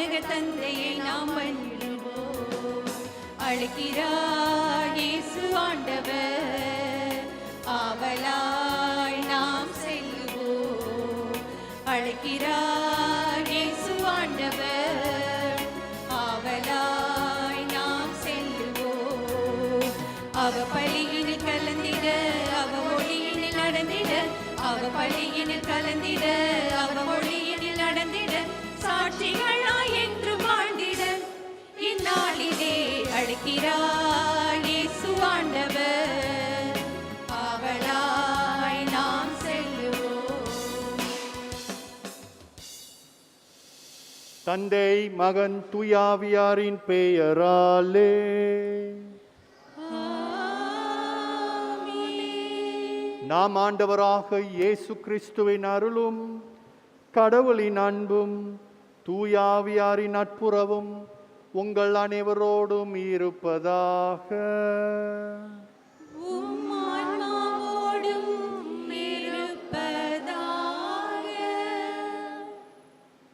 வானக தந்தையை நாம் வணங்குவோம். அழைக்கிறார் இயேசு ஆண்டவர், ஆவலாய் நாம் செல்லுவோம். அழைக்கிறார் இயேசு ஆண்டவர், ஆவலாய் நாம் செல்லுவோம். அவ பலியினில் கலந்திட, அவ மொழியினில் நடந்திட, அவ பலியினில் கலந்திட, அவ மொழியினில் நடந்திட, சாட்சிகளாய் என்று வாழ்ந்திட இந்நாளிலே அழைக்கிறார் இயேசு ஆண்டவர், ஆவலாய் நாம் செல்லுவோம். தந்தை மகன் தூயாவியாரின் பெயராலே நாம் ஆண்டவராக இயேசு கிறிஸ்துவின் அருளும் கடவுளின் அன்பும் தூயாவியாரின் நட்புறவும் உங்கள் அனைவரோடும் இருப்பதாக.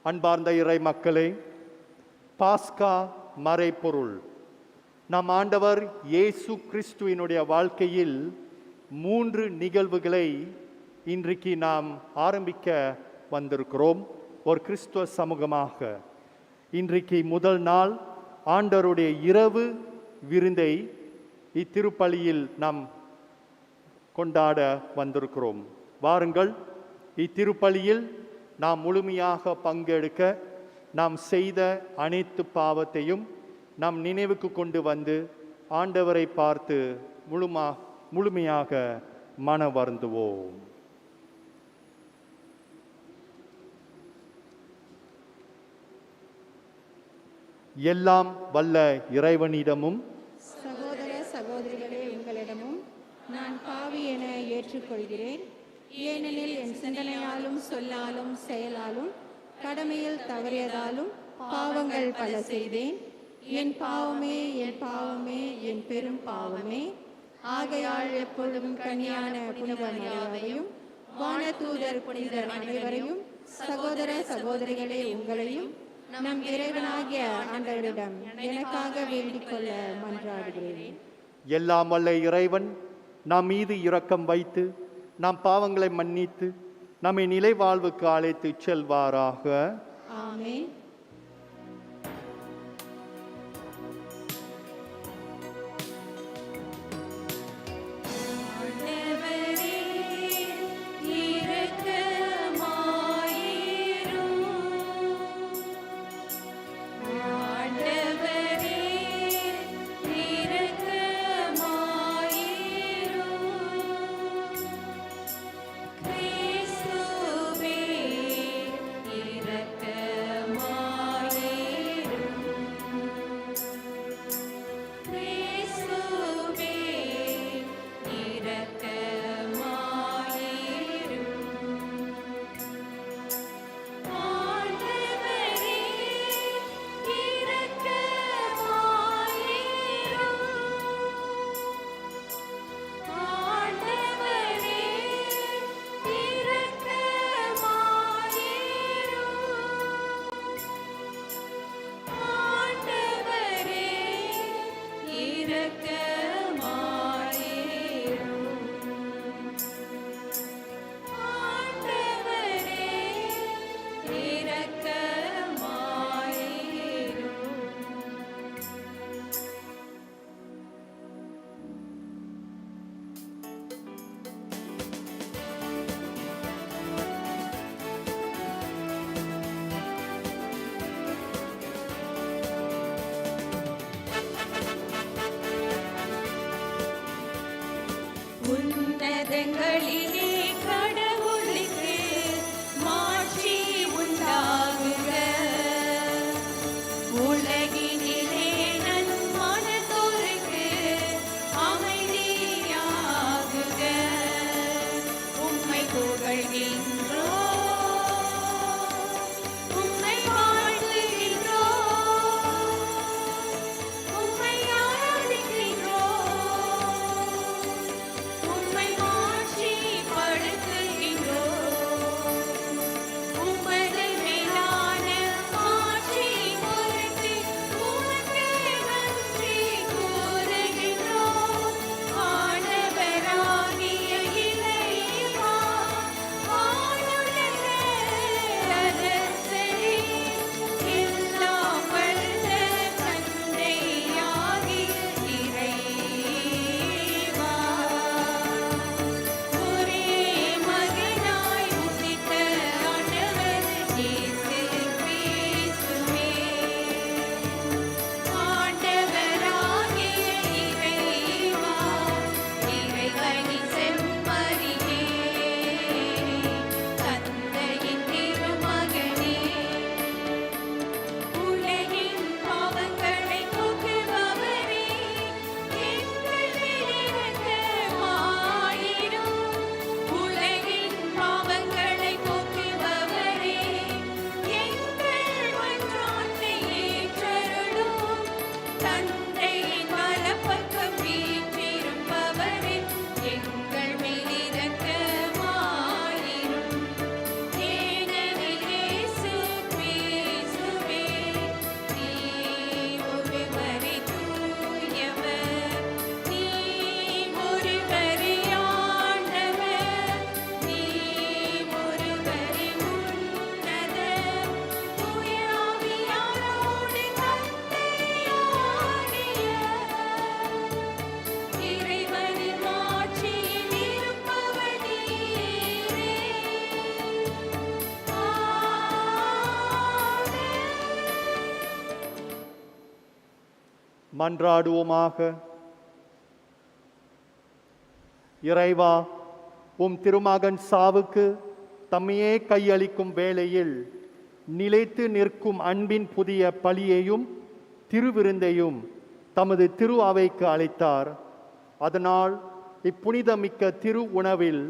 அன்பார்ந்த இறை மக்களே, பாஸ்கா மறைபொருள். நம் ஆண்டவர் இயேசு கிறிஸ்துவினுடைய வாழ்க்கையில் 3 நிகழ்வுகளை இன்றைக்கு நாம் ஆரம்பிக்க வந்திருக்கிறோம் ஒரு கிறிஸ்துவ சமூகமாக. இன்றைக்கு முதல் நாள் ஆண்டவருடைய இரவு விருந்தை இத்திருப்பலியில் நாம் கொண்டாட வந்திருக்கிறோம். வாருங்கள், இத்திருப்பலியில் நாம் முழுமையாக பங்கெடுக்க நாம் செய்த அனைத்து பாவத்தையும் நாம் நினைவுக்கு கொண்டு வந்து ஆண்டவரை பார்த்து முழுமையாக மன வருந்துவோம். எல்லாம் வல்ல இறைவனிடமும் சகோதர சகோதரிகளே, உங்களிடமும் நான் பாவி என ஏற்றுக்கொள்கிறேன். ஏனெனில் என் சிந்தனையாலும் சொல்லாலும் செயலாலும் கடமையில் தவறியதாலும் பாவங்கள் பல செய்தேன். என் பாவமே, என் பாவமே, என் பெரும் பாவமே. ஆகையால் எப்பொழுதும் கன்னியான புனித மரியாதையும் வானதூதர் புனிதர் அனைவரையும், சகோதர சகோதரிகளே உங்களையும் நம் இறைவனாகிய ஆண்டவரிடம் எனக்காக வேண்டிக் கொள்ள மன்றாடுகிறேன். எல்லாம் வல்ல இறைவன் நம் மீது இரக்கம் வைத்து நம் பாவங்களை மன்னித்து நம்மை நிலை வாழ்வுக்கு அழைத்து செல்வாராக. ஆமென். உன்னதங்களிலே கடவுளுக்கு மாட்சி உண்டாகுக. உலகினிலே நன்மனத்தோருக்கு அமைதியாகுக. உம்மை புகழ்கின்றோம், உம்மை வாழ்த்துகின்றோம், உம்மை ஆராதிக்கின்றோம், உம்மை மாட்சிப்படுத்துகின்றோம். உமது மேலான மாட்சி மன்றாடுவோமாக. இறைவா, உம் திருமகன் சாவுக்கு தம்மையே கையளிக்கும் வேளையில் நிலைத்து நிற்கும் அன்பின் புதிய பலியையும் திருவிருந்தையும் தமது திரு அவைக்கு அழைத்தார். அதனால் இப்புனிதமிக்க திரு உணவில்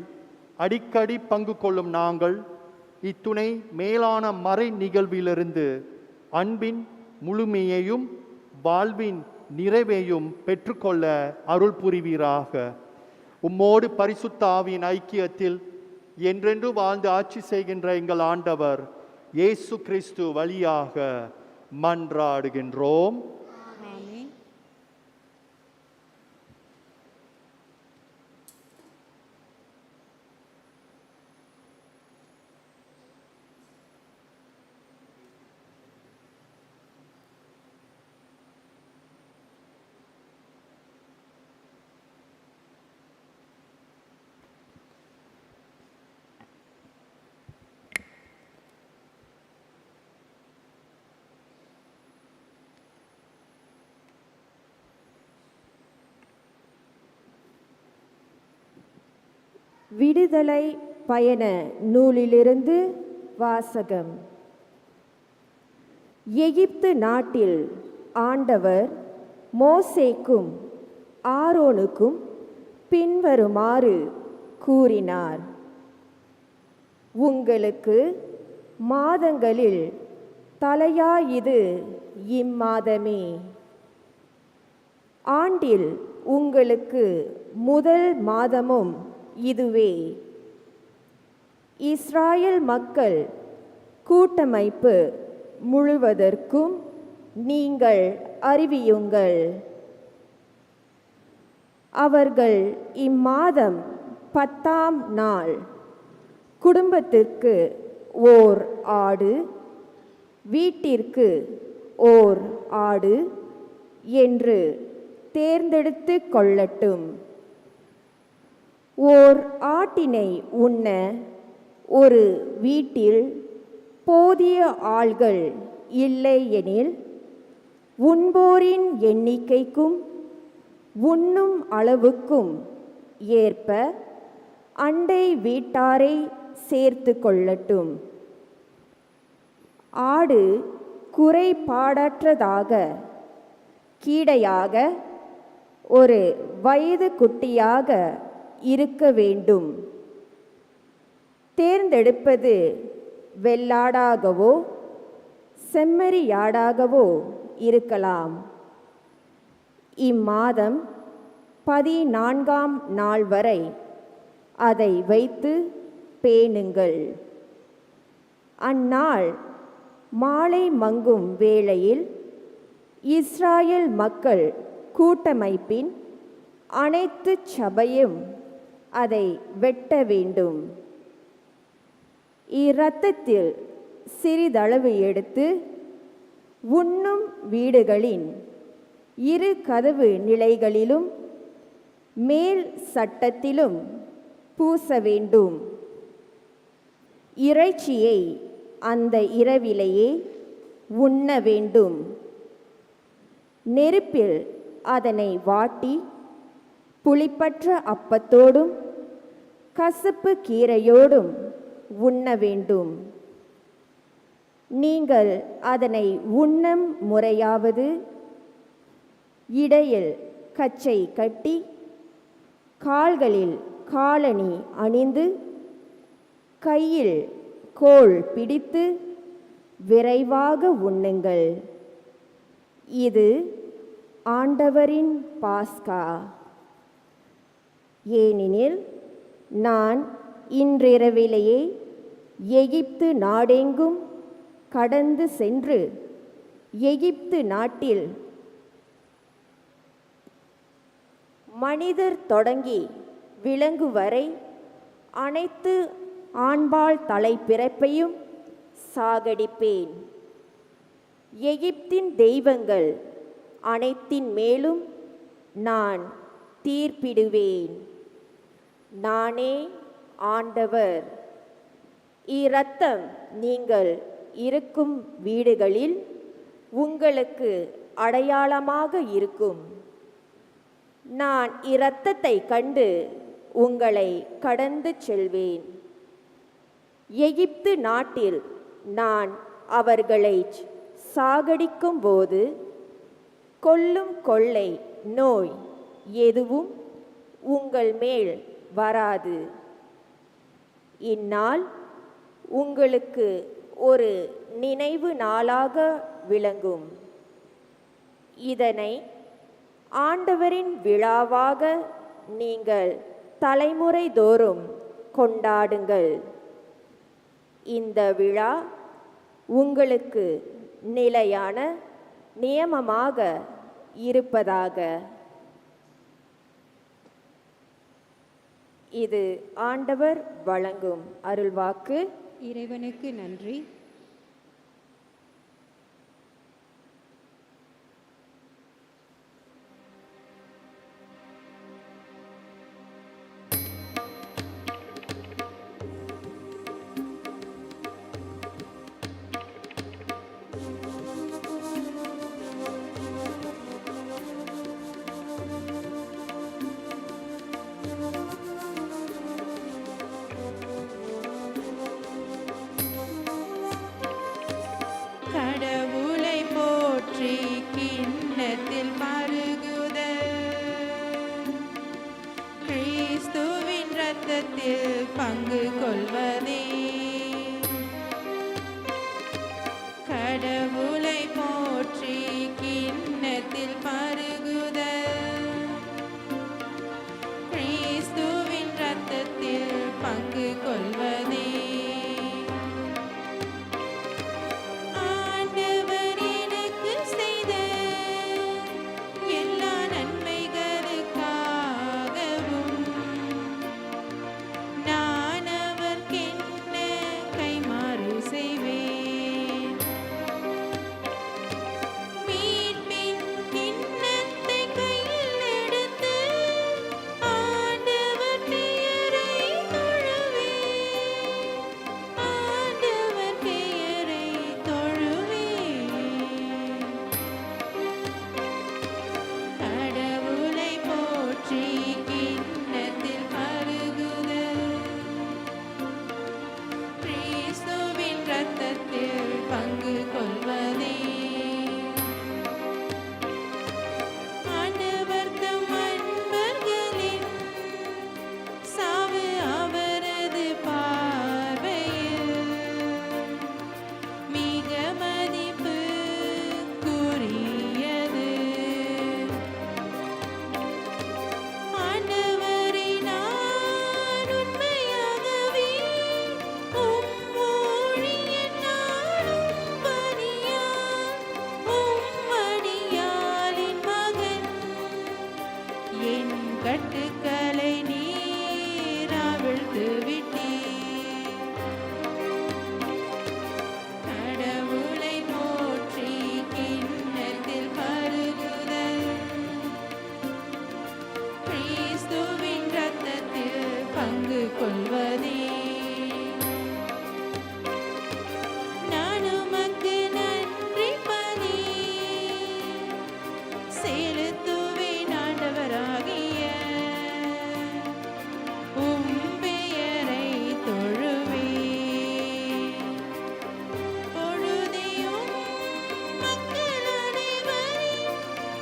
அடிக்கடி பங்கு கொள்ளும் நாங்கள் இத்துணை மேலான மறை நிகழ்விலிருந்து அன்பின் முழுமையையும் வாழ்வின் நிறைவையும் பெற்றுக்கொள்ள அருள் புரிவீராக. உம்மோடு பரிசுத்த ஆவியின் ஐக்கியத்தில் என்றென்று வாழ்ந்து ஆட்சி செய்கின்ற எங்கள் ஆண்டவர் இயேசு கிறிஸ்து வழியாக மன்றாடுகின்றோம். ஆமென். விடுதலை பயண நூலிலிருந்து வாசகம். எகிப்து நாட்டில் ஆண்டவர் மோசேக்கும் ஆரோனுக்கும் பின்வருமாறு கூறினார். உங்களுக்கு மாதங்களில் தலையாயிது இம்மாதமே. ஆண்டில் உங்களுக்கு முதல் மாதமும் இதுவே. இஸ்ராயல் மக்கள் கூட்டமைப்பு முழுவதற்கும் நீங்கள் அறிவியுங்கள். அவர்கள் இம்மாதம் 10ஆம் நாள் குடும்பத்திற்கு ஓர் ஆடு, வீட்டிற்கு ஓர் ஆடு என்று தேர்ந்தெடுத்து கொள்ளட்டும். ஓர் ஆட்டினை உண்ண ஒரு வீட்டில் போதிய ஆள்கள் இல்லை எனில் உண்போரின் எண்ணிக்கைக்கும் உண்ணும் அளவுக்கும் ஏற்ப அண்டை வீட்டாரை சேர்த்து கொள்ளட்டும். ஆடு குறைபாடற்றதாக கீடையாக ஒரு வயது குட்டியாக இருக்க வேண்டும். தேர்ந்தெடுப்பது வெள்ளாடாகவோ செம்மறியாடாகவோ இருக்கலாம். இம்மாதம் 14ஆம் நாள் வரை அதை வைத்து பேணுங்கள். அந்நாள் மாலை மங்கும் வேளையில் இஸ்ராயல் மக்கள் கூட்டமைப்பின் அனைத்து சபையும் அதை வெட்ட வேண்டும். இரத்தத்தில் சிறிதளவு எடுத்து உண்ணும் வீடுகளின் இரு கதவு நிலைகளிலும் மேல் சட்டத்திலும் பூச வேண்டும். இறைச்சியை அந்த இரவிலேயே உண்ண வேண்டும். நெருப்பில் அதனை வாட்டி புளிப்பற்ற அப்பத்தோடும் கசப்பு கீரையோடும் உண்ண வேண்டும். நீங்கள் அதனை உண்ணும் முறையாவது இடையில் கச்சை கட்டி கால்களில் காலணி அணிந்து கையில் கோல் பிடித்து விரைவாக உண்ணுங்கள். இது ஆண்டவரின் பாஸ்கா. ஏனெனில் நான் இன்றிரவிலேயே எகிப்து நாடெங்கும் கடந்து சென்று எகிப்து நாட்டில் மனிதர் தொடங்கி விலங்கு வரை அனைத்து ஆண்பால் தலைப்பிறப்பையும் சாகடிப்பேன். எகிப்தின் தெய்வங்கள் அனைத்தின் மேலும் நான் தீர்ப்பிடுவேன். நானே ஆண்டவர். இரத்தம் நீங்கள் இருக்கும் வீடுகளில் உங்களுக்கு அடையாளமாக இருக்கும். நான் இரத்தத்தை கண்டு உங்களை கடந்து செல்வேன். எகிப்து நாட்டில் நான் அவர்களை சாகடிக்கும் போது கொல்லும் கொள்ளை நோய் எதுவும் உங்கள் மேல் வராது. இந்நாள் உங்களுக்கு ஒரு நினைவு நாளாக விளங்கும். இதனை ஆண்டவரின் விழாவாக நீங்கள் தலைமுறை தோறும் கொண்டாடுங்கள். இந்த விழா உங்களுக்கு நிலையான நியமமாக இருப்பதாக. இது ஆண்டவர் வழங்கும் அருள்வாக்கு. இறைவனுக்கு நன்றி. கடவுளை போற்றி கிண்ணத்தில் பருகுதல், கிறிஸ்துவின் இரத்தத்தில் பங்கு கொள்வதே. கடவுளை போற்றி கிண்ணத்தில் பருகுதல், கிறிஸ்துவின் இரத்தத்தில் பங்கு கொள்வதே. கட்டுக்களை நீர் அவிழ்த்து விட்டீர். கடவுளை போற்றி கிண்ணத்தில் பருகுதல், கிறிஸ்துவின் இரத்தத்தில் பங்கு கொள்வதே. நான் உமக்கு நன்றி பலி செலுத்துவேன் ஆண்டவராகிய உம் பெயரை தொழுவேன். பொழுதையும் மக்கள் அனைவரின்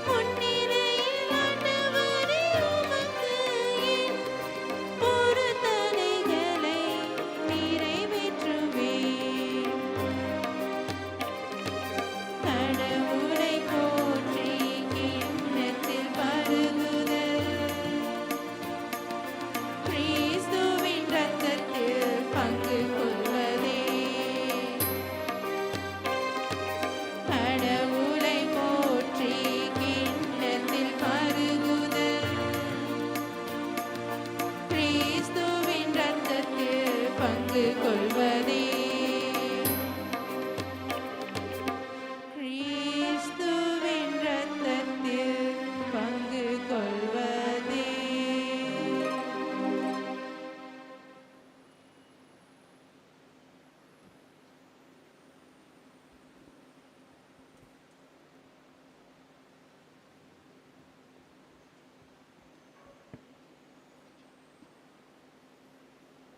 முன்னிலையில் ஆண்டவரே உமக்கு என் பொருத்தனைகளை நிறைவேற்றுவேன். கடவுளை போற்றி கிண்ணத்தில்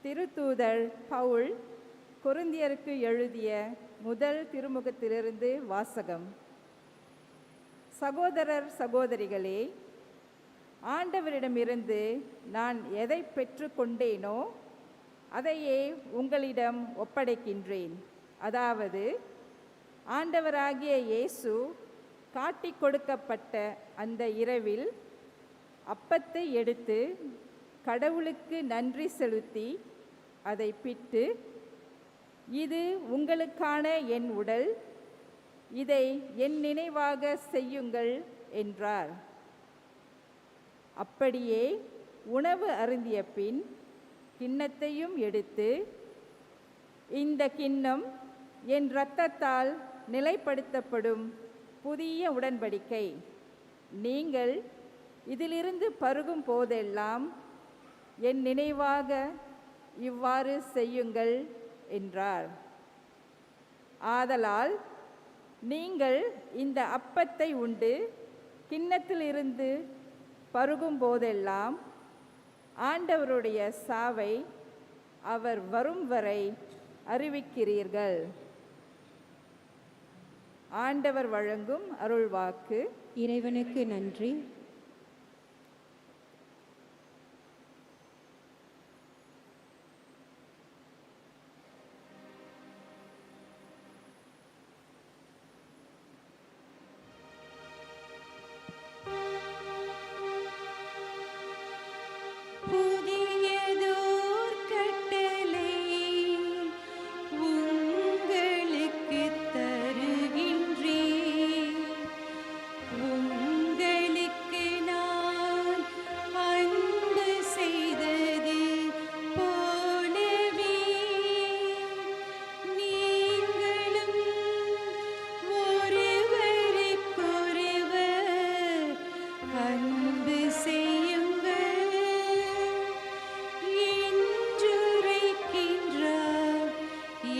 திருத்தூதர் பவுல் கொரிந்தியருக்கு எழுதிய முதல் திருமுகத்திலிருந்து வாசகம். சகோதரர் சகோதரிகளே, ஆண்டவரிடமிருந்து நான் எதை பெற்றுக்கொண்டேனோ அதையே உங்களிடம் ஒப்படைக்கின்றேன். அதாவது, ஆண்டவராகிய இயேசு காட்டிக் கொடுக்கப்பட்ட அந்த இரவில் அப்பத்தை எடுத்து கடவுளுக்கு நன்றி செலுத்தி அதை பிட்டு, இது உங்களுக்கான என் உடல், இதை என் நினைவாக செய்யுங்கள் என்றார். அப்படியே உணவு அருந்திய பின் கிண்ணத்தையும் எடுத்து, இந்த கிண்ணம் என் இரத்தத்தால் நிலைப்படுத்தப்படும் புதிய உடன்படிக்கை. நீங்கள் இதிலிருந்து பருகும் போதெல்லாம் என் நினைவாக இவ்வாறு செய்யுங்கள் என்றார். ஆதலால் நீங்கள் இந்த அப்பத்தை உண்டு கிண்ணத்திலிருந்து பருகும் போதெல்லாம் ஆண்டவருடைய சாவை அவர் வரும் வரை அறிவிக்கிறீர்கள். ஆண்டவர் வழங்கும் அருள்வாக்கு. இறைவனுக்கு நன்றி. புதியதோர் கட்டளை உங்களுக்குத் தருகின்றேன். உங்களுக்கு நான் அன்பு செய்தது போலவே நீங்களும் ஒருவருக்கொருவர் அன்பு செய்யுங்கள் என்றுரைக்கின்றார்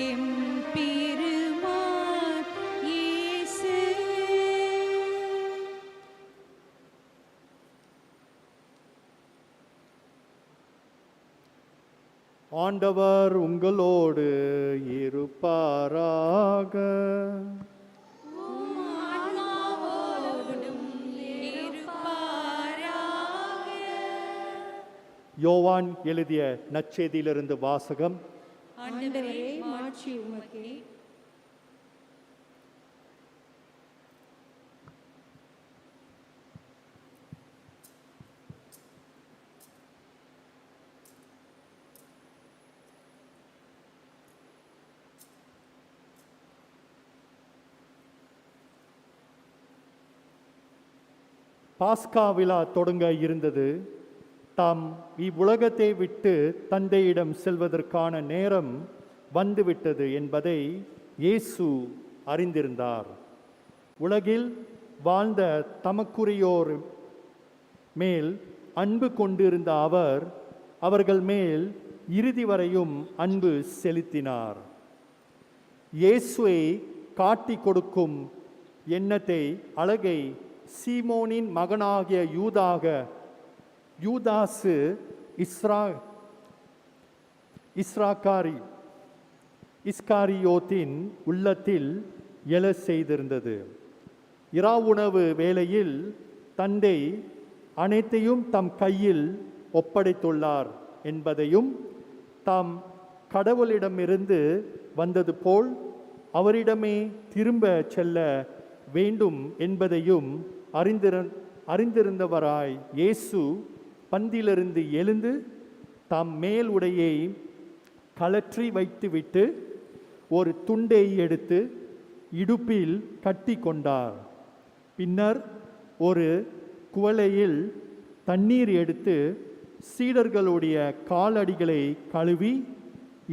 எம் பெருமான் இயேசு. ஆண்டவர் உங்களோடு இருப்பாராக. ஆன்மாவோடும் இருப்பாராக. யோவான் எழுதிய நற்செய்தியிலிருந்து வாசகம். ஆண்டவரே, மாட்சி உமக்கே. பாஸ்கா விழா தொடங்க இருந்தது. தாம் இவ்வுலகத்தை விட்டு தந்தையிடம் செல்வதற்கான நேரம் வந்துவிட்டது என்பதை இயேசு அறிந்திருந்தார். உலகில் வாழ்ந்த தமக்குரியோர் மேல் அன்பு கொண்டிருந்த அவர்கள் மேல் இறுதி வரையும் அன்பு செலுத்தினார். இயேசுவை காட்டி கொடுக்கும் எண்ணத்தை, அழகை சீமோனின் மகனாகிய யூதாசு இஸ்காரியோத்தின் உள்ளத்தில் எழ செய்திருந்தது. இராவுணவு வேளையில் தந்தை அனைத்தையும் தம் கையில் ஒப்படைத்துள்ளார் என்பதையும், தாம் கடவுளிடமிருந்து வந்தது போல் அவரிடமே திரும்ப செல்ல வேண்டும் என்பதையும் அறிந்திருந்தவராய் இயேசு பந்திலிருந்து எழுந்து தாம் மேல் உடையை கழற்றி வைத்துவிட்டு ஒரு துண்டை எடுத்து இடுப்பில் கட்டி கொண்டார். பின்னர் ஒரு குவளையில் தண்ணீர் எடுத்து சீடர்களுடைய காலடிகளை கழுவி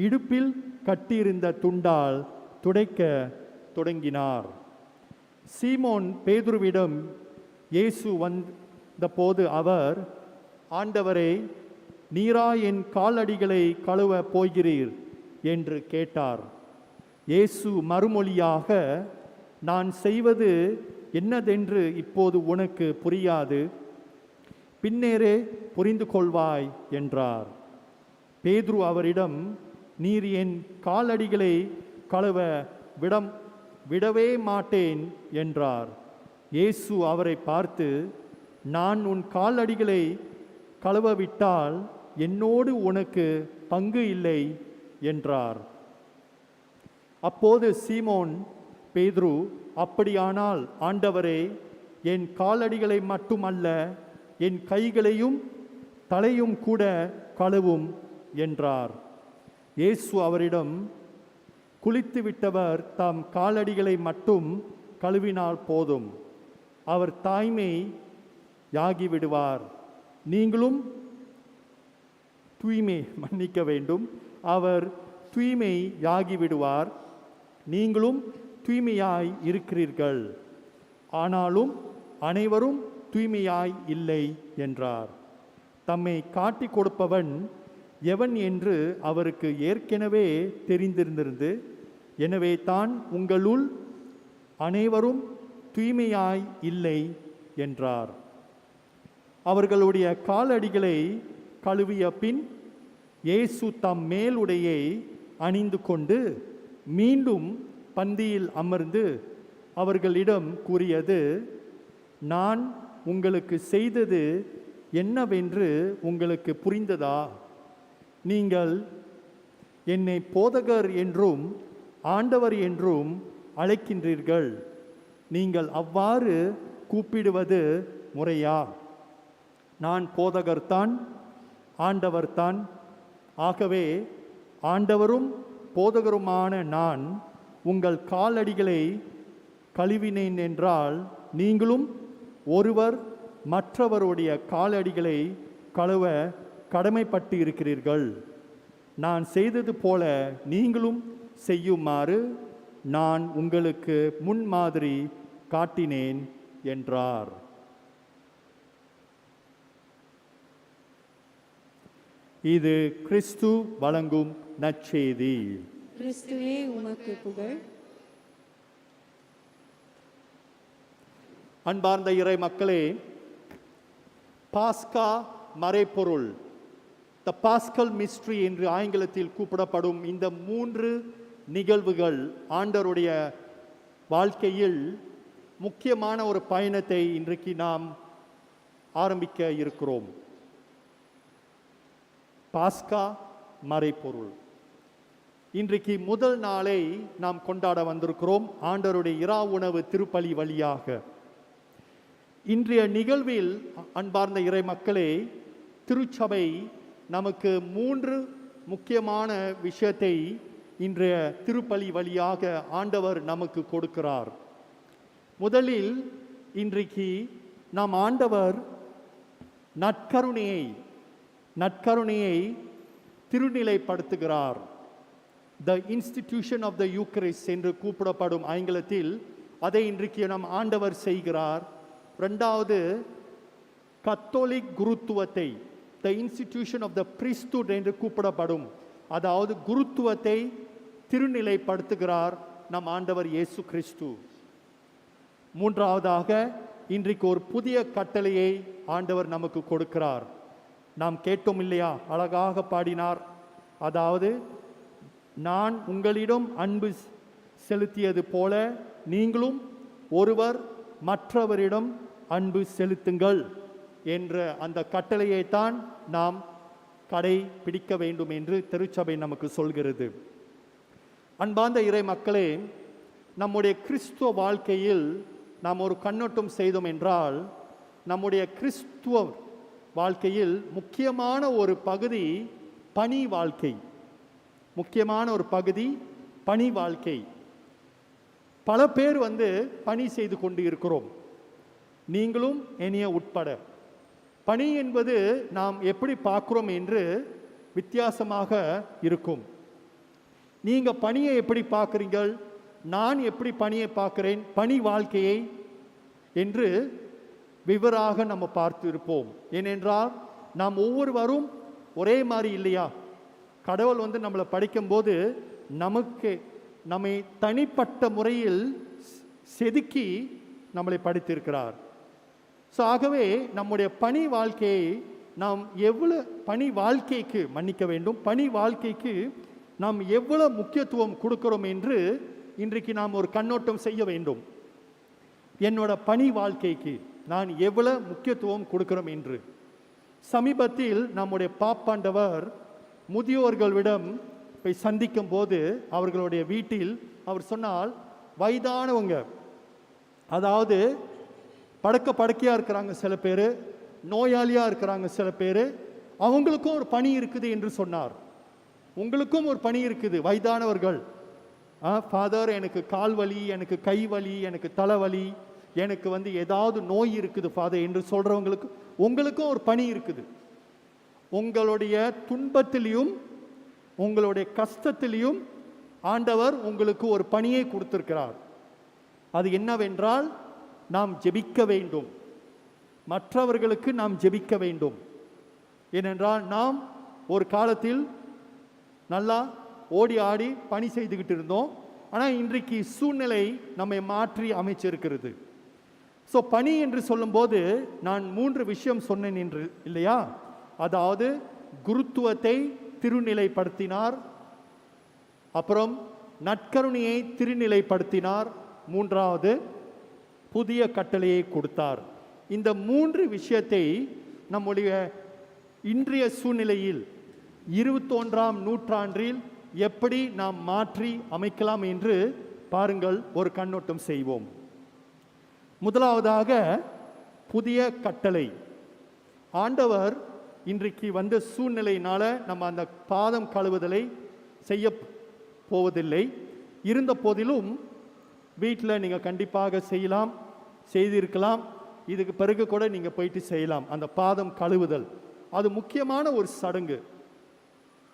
இடுப்பில் கட்டியிருந்த துண்டால் துடைக்க தொடங்கினார். சீமோன் பேதுருவிடம் இயேசு வந்தபோது அவர், ஆண்டவரே, நீரா என் காலடிகளை கழுவ போகிறீர் என்று கேட்டார். இயேசு மறுமொழியாக, நான் செய்வது என்னதென்று இப்போது உனக்கு புரியாது, பின்னரே புரிந்து கொள்வாய் என்றார். பேதுரு அவரிடம், நீர் என் காலடிகளை கழுவ விடவே மாட்டேன் என்றார். இயேசு அவரை பார்த்து, நான் உன் காலடிகளை கழுவவிட்டால் என்னோடு உனக்கு பங்கு இல்லை என்றார். அப்போது சீமோன் பேதுரு, அப்படியானால் ஆண்டவரே, என் காலடிகளை மட்டுமல்ல, என் கைகளையும் தலையும் கூட கழுவும் என்றார். இயேசு அவரிடம், குளித்து விட்டவர் தம் காலடிகளை மட்டும் கழுவினால் போதும், அவர் தாய்மையாகிவிடுவார். நீங்களும் மன்னிக்க வேண்டும், அவர் தூய்மையாகிவிடுவார். நீங்களும் தூய்மையாய் இருக்கிறீர்கள், ஆனாலும் அனைவரும் தூய்மையாய் இல்லை என்றார். தம்மை காட்டி கொடுப்பவன் எவன் என்று அவருக்கு ஏற்கனவே தெரிந்திருந்தது. எனவே தான் உங்களுள் அனைவரும் தூய்மையாய் இல்லை என்றார். அவர்களுடைய காலடிகளை கழுவிய பின் இயேசு தம் மேலுடையை அணிந்து கொண்டு மீண்டும் பந்தியில் அமர்ந்து அவர்களிடம் கூறியது, நான் உங்களுக்கு செய்தது என்னவென்று உங்களுக்கு புரிந்ததா? நீங்கள் என்னை போதகர் என்றும் ஆண்டவர் என்றும் அழைக்கின்றீர்கள். நீங்கள் அவ்வாறு கூப்பிடுவது முறையா? நான் போதகர்தான், ஆண்டவர்தான். ஆகவே ஆண்டவரும் போதகருமான நான் உங்கள் காலடிகளை கழுவினேன் என்றால், நீங்களும் ஒருவர் மற்றவருடைய காலடிகளை கழுவ கடமைப்பட்டு இருக்கிறீர்கள். நான் செய்தது போல நீங்களும் செய்யுமாறு நான் உங்களுக்கு முன்மாதிரி காட்டினேன் என்றார். இது கிறிஸ்து வழங்கும் நற்செய்தி. கிறிஸ்துவே உமக்கு புகழ். அன்பார்ந்த இறை மக்களே, பாஸ்கா மறைபொருள், த பாஸ்கல் மிஸ்ட்ரி என்று ஆங்கிலத்தில் கூப்பிடப்படும் இந்த 3 நிகழ்வுகள் ஆண்டவருடைய வாழ்க்கையில் முக்கியமான ஒரு பயணத்தை இன்றைக்கு நாம் ஆரம்பிக்க இருக்கிறோம். பாஸ்கா மறைபொருள். இன்றைக்கு முதல் நாளை நாம் கொண்டாட வந்திருக்கிறோம் ஆண்டவருடைய இரா உணவு திருப்பலி வழியாக. இன்றைய நிகழ்வில் அன்பார்ந்த இறை மக்களே, திருச்சபை நமக்கு 3 முக்கியமான விஷயத்தை இன்றைய திருப்பலி வழியாக ஆண்டவர் நமக்கு கொடுக்கிறார். முதலில் இன்றைக்கு நாம் ஆண்டவர் நற்கருணையை திருநிலைப்படுத்துகிறார். The institution of the Eucharist என்று கூப்பிடப்படும் ஆங்கிலத்தில் அதை இன்றைக்கு நம் ஆண்டவர் செய்கிறார். 2வது, கத்தோலிக் குருத்துவத்தை, the institution of the priesthood என்று கூப்பிடப்படும், அதாவது குருத்துவத்தை திருநிலைப்படுத்துகிறார் நம் ஆண்டவர் இயேசு கிறிஸ்து. 3வதாக, இன்றைக்கு ஒரு புதிய கட்டளையை ஆண்டவர் நமக்கு கொடுக்கிறார். நாம் கேட்டோம் இல்லையா, அழகாக பாடினார். அதாவது, நான் உங்களிடம் அன்பு செலுத்தியது போல நீங்களும் ஒருவர் மற்றவரிடம் அன்பு செலுத்துங்கள் என்ற அந்த கட்டளையைத்தான் நாம் கடைபிடிக்க வேண்டும் என்று திருச்சபை நமக்கு சொல்கிறது. அன்பார்ந்த இறை மக்களே, நம்முடைய கிறிஸ்துவ வாழ்க்கையில் நாம் ஒரு கண்ணோட்டம் செய்தோம் என்றால், நம்முடைய கிறிஸ்துவ வாழ்க்கையில் முக்கியமான ஒரு பகுதி பணி வாழ்க்கை. முக்கியமான ஒரு பகுதி பணி வாழ்க்கை. பல பேர் பணி செய்து கொண்டு இருக்கிறோம், நீங்களும் என்னைய உட்பட. பணி என்பது நாம் எப்படி பார்க்கிறோம் என்று வித்தியாசமாக இருக்கும். நீங்கள் பணியை எப்படி பார்க்குறீங்கள், நான் எப்படி பணியை பார்க்கிறேன், பணி வாழ்க்கையை என்று விவராக நம்ம பார்த்து இருப்போம். ஏனென்றால் நாம் ஒவ்வொருவரும் ஒரே மாதிரி இல்லையா. கடவுள் நம்மளை படிக்கும்போது நம்மை தனிப்பட்ட முறையில் செதுக்கி நம்மளை படித்திருக்கிறார். ஸோ ஆகவே நம்முடைய பணி வாழ்க்கையை நாம் எவ்வளவு பணி வாழ்க்கைக்கு மன்னிக்க வேண்டும், பணி வாழ்க்கைக்கு நாம் எவ்வளவு முக்கியத்துவம் கொடுக்கிறோம் என்று இன்றைக்கு நாம் ஒரு கண்ணோட்டம் செய்ய வேண்டும். என்னோட பணி வாழ்க்கைக்கு நான் எவ்வளவு முக்கியத்துவம் கொடுக்கிறோம் என்று. சமீபத்தில் நம்முடைய பாப்பாண்டவர் முதியோர்களிடம் போய் சந்திக்கும் போது அவர்களுடைய வீட்டில் அவர் சொன்னால், வயதானவங்க, அதாவது படுக்கையாக இருக்கிறாங்க சில பேர், நோயாளியாக இருக்கிறாங்க சில பேர், அவங்களுக்கும் ஒரு பணி இருக்குது என்று சொன்னார். உங்களுக்கும் ஒரு பணி இருக்குது வயதானவர்கள். ஃபாதர், எனக்கு கால் வலி, எனக்கு கை வலி, எனக்கு தலைவலி, எனக்கு ஏதாவது நோய் இருக்குது ஃபாதர் என்று சொல்கிறவங்களுக்கு உங்களுக்கும் ஒரு பணி இருக்குது. உங்களுடைய துன்பத்திலையும் உங்களுடைய கஷ்டத்திலையும் ஆண்டவர் உங்களுக்கு ஒரு பணியை கொடுத்திருக்கிறார். அது என்னவென்றால், நாம் ஜெபிக்க வேண்டும், மற்றவர்களுக்கு நாம் ஜெபிக்க வேண்டும். ஏனென்றால் நாம் ஒரு காலத்தில் நல்லா ஓடி ஆடி பணி செய்துக்கிட்டு இருந்தோம். ஆனால் இன்றைக்கு சூழ்நிலை நம்மை மாற்றி அமைச்சிருக்கிறது. ஸோ பணி என்று சொல்லும்போது நான் 3 விஷயம் சொன்னேன் என்று இல்லையா? அதாவது குருத்துவத்தை திருநிலைப்படுத்தினார், அப்புறம் நற்கருணையை திருநிலைப்படுத்தினார், 3வது புதிய கட்டளையை கொடுத்தார். இந்த 3 விஷயத்தை நம்முடைய இன்றைய சூழ்நிலையில் 21ஆம் நூற்றாண்டில் எப்படி நாம் மாற்றி அமைக்கலாம் என்று பாருங்கள், ஒரு கண்ணோட்டம் செய்வோம். முதலாவதாக புதிய கட்டளை. ஆண்டவர் இன்றைக்கு வந்த சூழ்நிலையினால நம்ம அந்த பாதம் கழுவுதலை செய்ய போவதில்லை. இருந்த போதிலும் வீட்டில் நீங்கள் கண்டிப்பாக செய்யலாம், செய்திருக்கலாம். இதுக்கு பிறகு கூட நீங்கள் போயிட்டு செய்யலாம். அந்த பாதம் கழுவுதல் அது முக்கியமான ஒரு சடங்கு.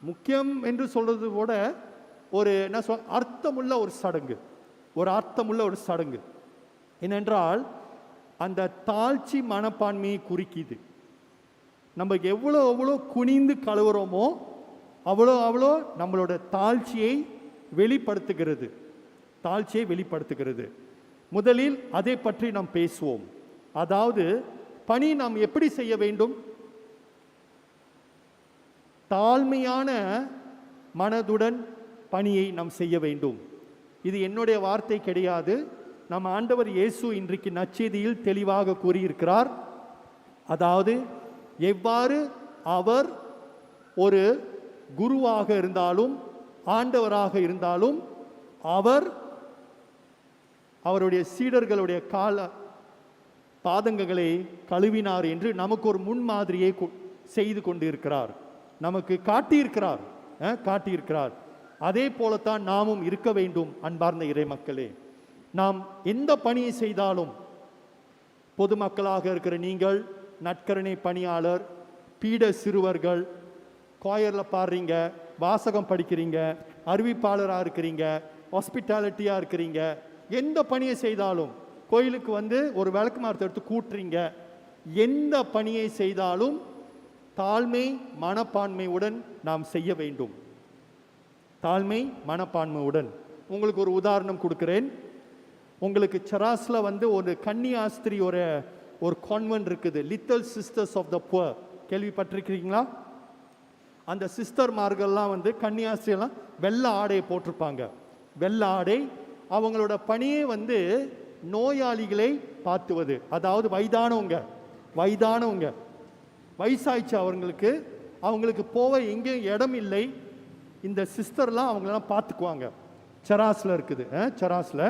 முக்கியம் என்று சொல்றது கூட ஒரு என்ன அர்த்தமுள்ள ஒரு சடங்கு, ஒரு அர்த்தமுள்ள ஒரு சடங்கு. ஏனென்றால் அந்த தாழ்ச்சி மனப்பான்மையை குறிக்குது. நம்ம எவ்வளோ குனிந்து கழுவுறோமோ அவ்வளோ நம்மளோட தாழ்ச்சியை வெளிப்படுத்துகிறது, தாழ்ச்சியை வெளிப்படுத்துகிறது. முதலில் அதை பற்றி நாம் பேசுவோம். அதாவது பணி நாம் எப்படி செய்ய வேண்டும்? தாழ்மையான மனதுடன் பணியை நாம் செய்ய வேண்டும். இது என்னுடைய வார்த்தை கிடையாது. நம் ஆண்டவர் இயேசு இன்றைக்கு நற்செய்தியில் தெளிவாக கூறியிருக்கிறார். அதாவது எவ்வாறு அவர் ஒரு குருவாக இருந்தாலும் ஆண்டவராக இருந்தாலும் அவருடைய சீடர்களுடைய பாதங்களை கழுவினார் என்று நமக்கு ஒரு முன்மாதிரியை செய்து கொண்டிருக்கிறார், நமக்கு காட்டியிருக்கிறார். அதே போலத்தான் நாமும் இருக்க வேண்டும். அன்பார்ந்த இறை மக்களே, நாம் எந்த பணியை செய்தாலும், பொதுமக்களாக இருக்கிற நீங்கள், நற்கருணை பணியாளர், பீட சிறுவர்கள், கோயரில் பாடுறீங்க, வாசகம் படிக்கிறீங்க, அறிவிப்பாளராக இருக்கிறீங்க, ஹாஸ்பிட்டாலிட்டியாக இருக்கிறீங்க, எந்த பணியை செய்தாலும், கோயிலுக்கு ஒரு விளக்கு மரத்தை எடுத்து கூட்டுறீங்க, எந்த பணியை செய்தாலும் தாழ்மை மனப்பான்மையுடன் நாம் செய்ய வேண்டும். தாழ்மை மனப்பான்மையுடன். உங்களுக்கு ஒரு உதாரணம் கொடுக்கிறேன். உங்களுக்கு செராஸில் ஒரு கன்னியாஸ்திரி ஒரு கான்வென்ட் இருக்குது, Little Sisters of the Poor. கேள்விப்பட்டிருக்கிறீங்களா? அந்த சிஸ்டர்மார்கள்லாம் கன்னியாஸ்திரியெல்லாம் வெள்ளை ஆடையை போட்டிருப்பாங்க. வெள்ளை ஆடை. அவங்களோட பணியே நோயாளிகளை பார்த்துவது. அதாவது வயதானவங்க வயசாயிடுச்சு, அவங்களுக்கு போக எங்கேயும் இடம் இல்லை. இந்த சிஸ்டர்லாம் அவங்களெல்லாம் பார்த்துக்குவாங்க. செராஸில் இருக்குது. செராஸில்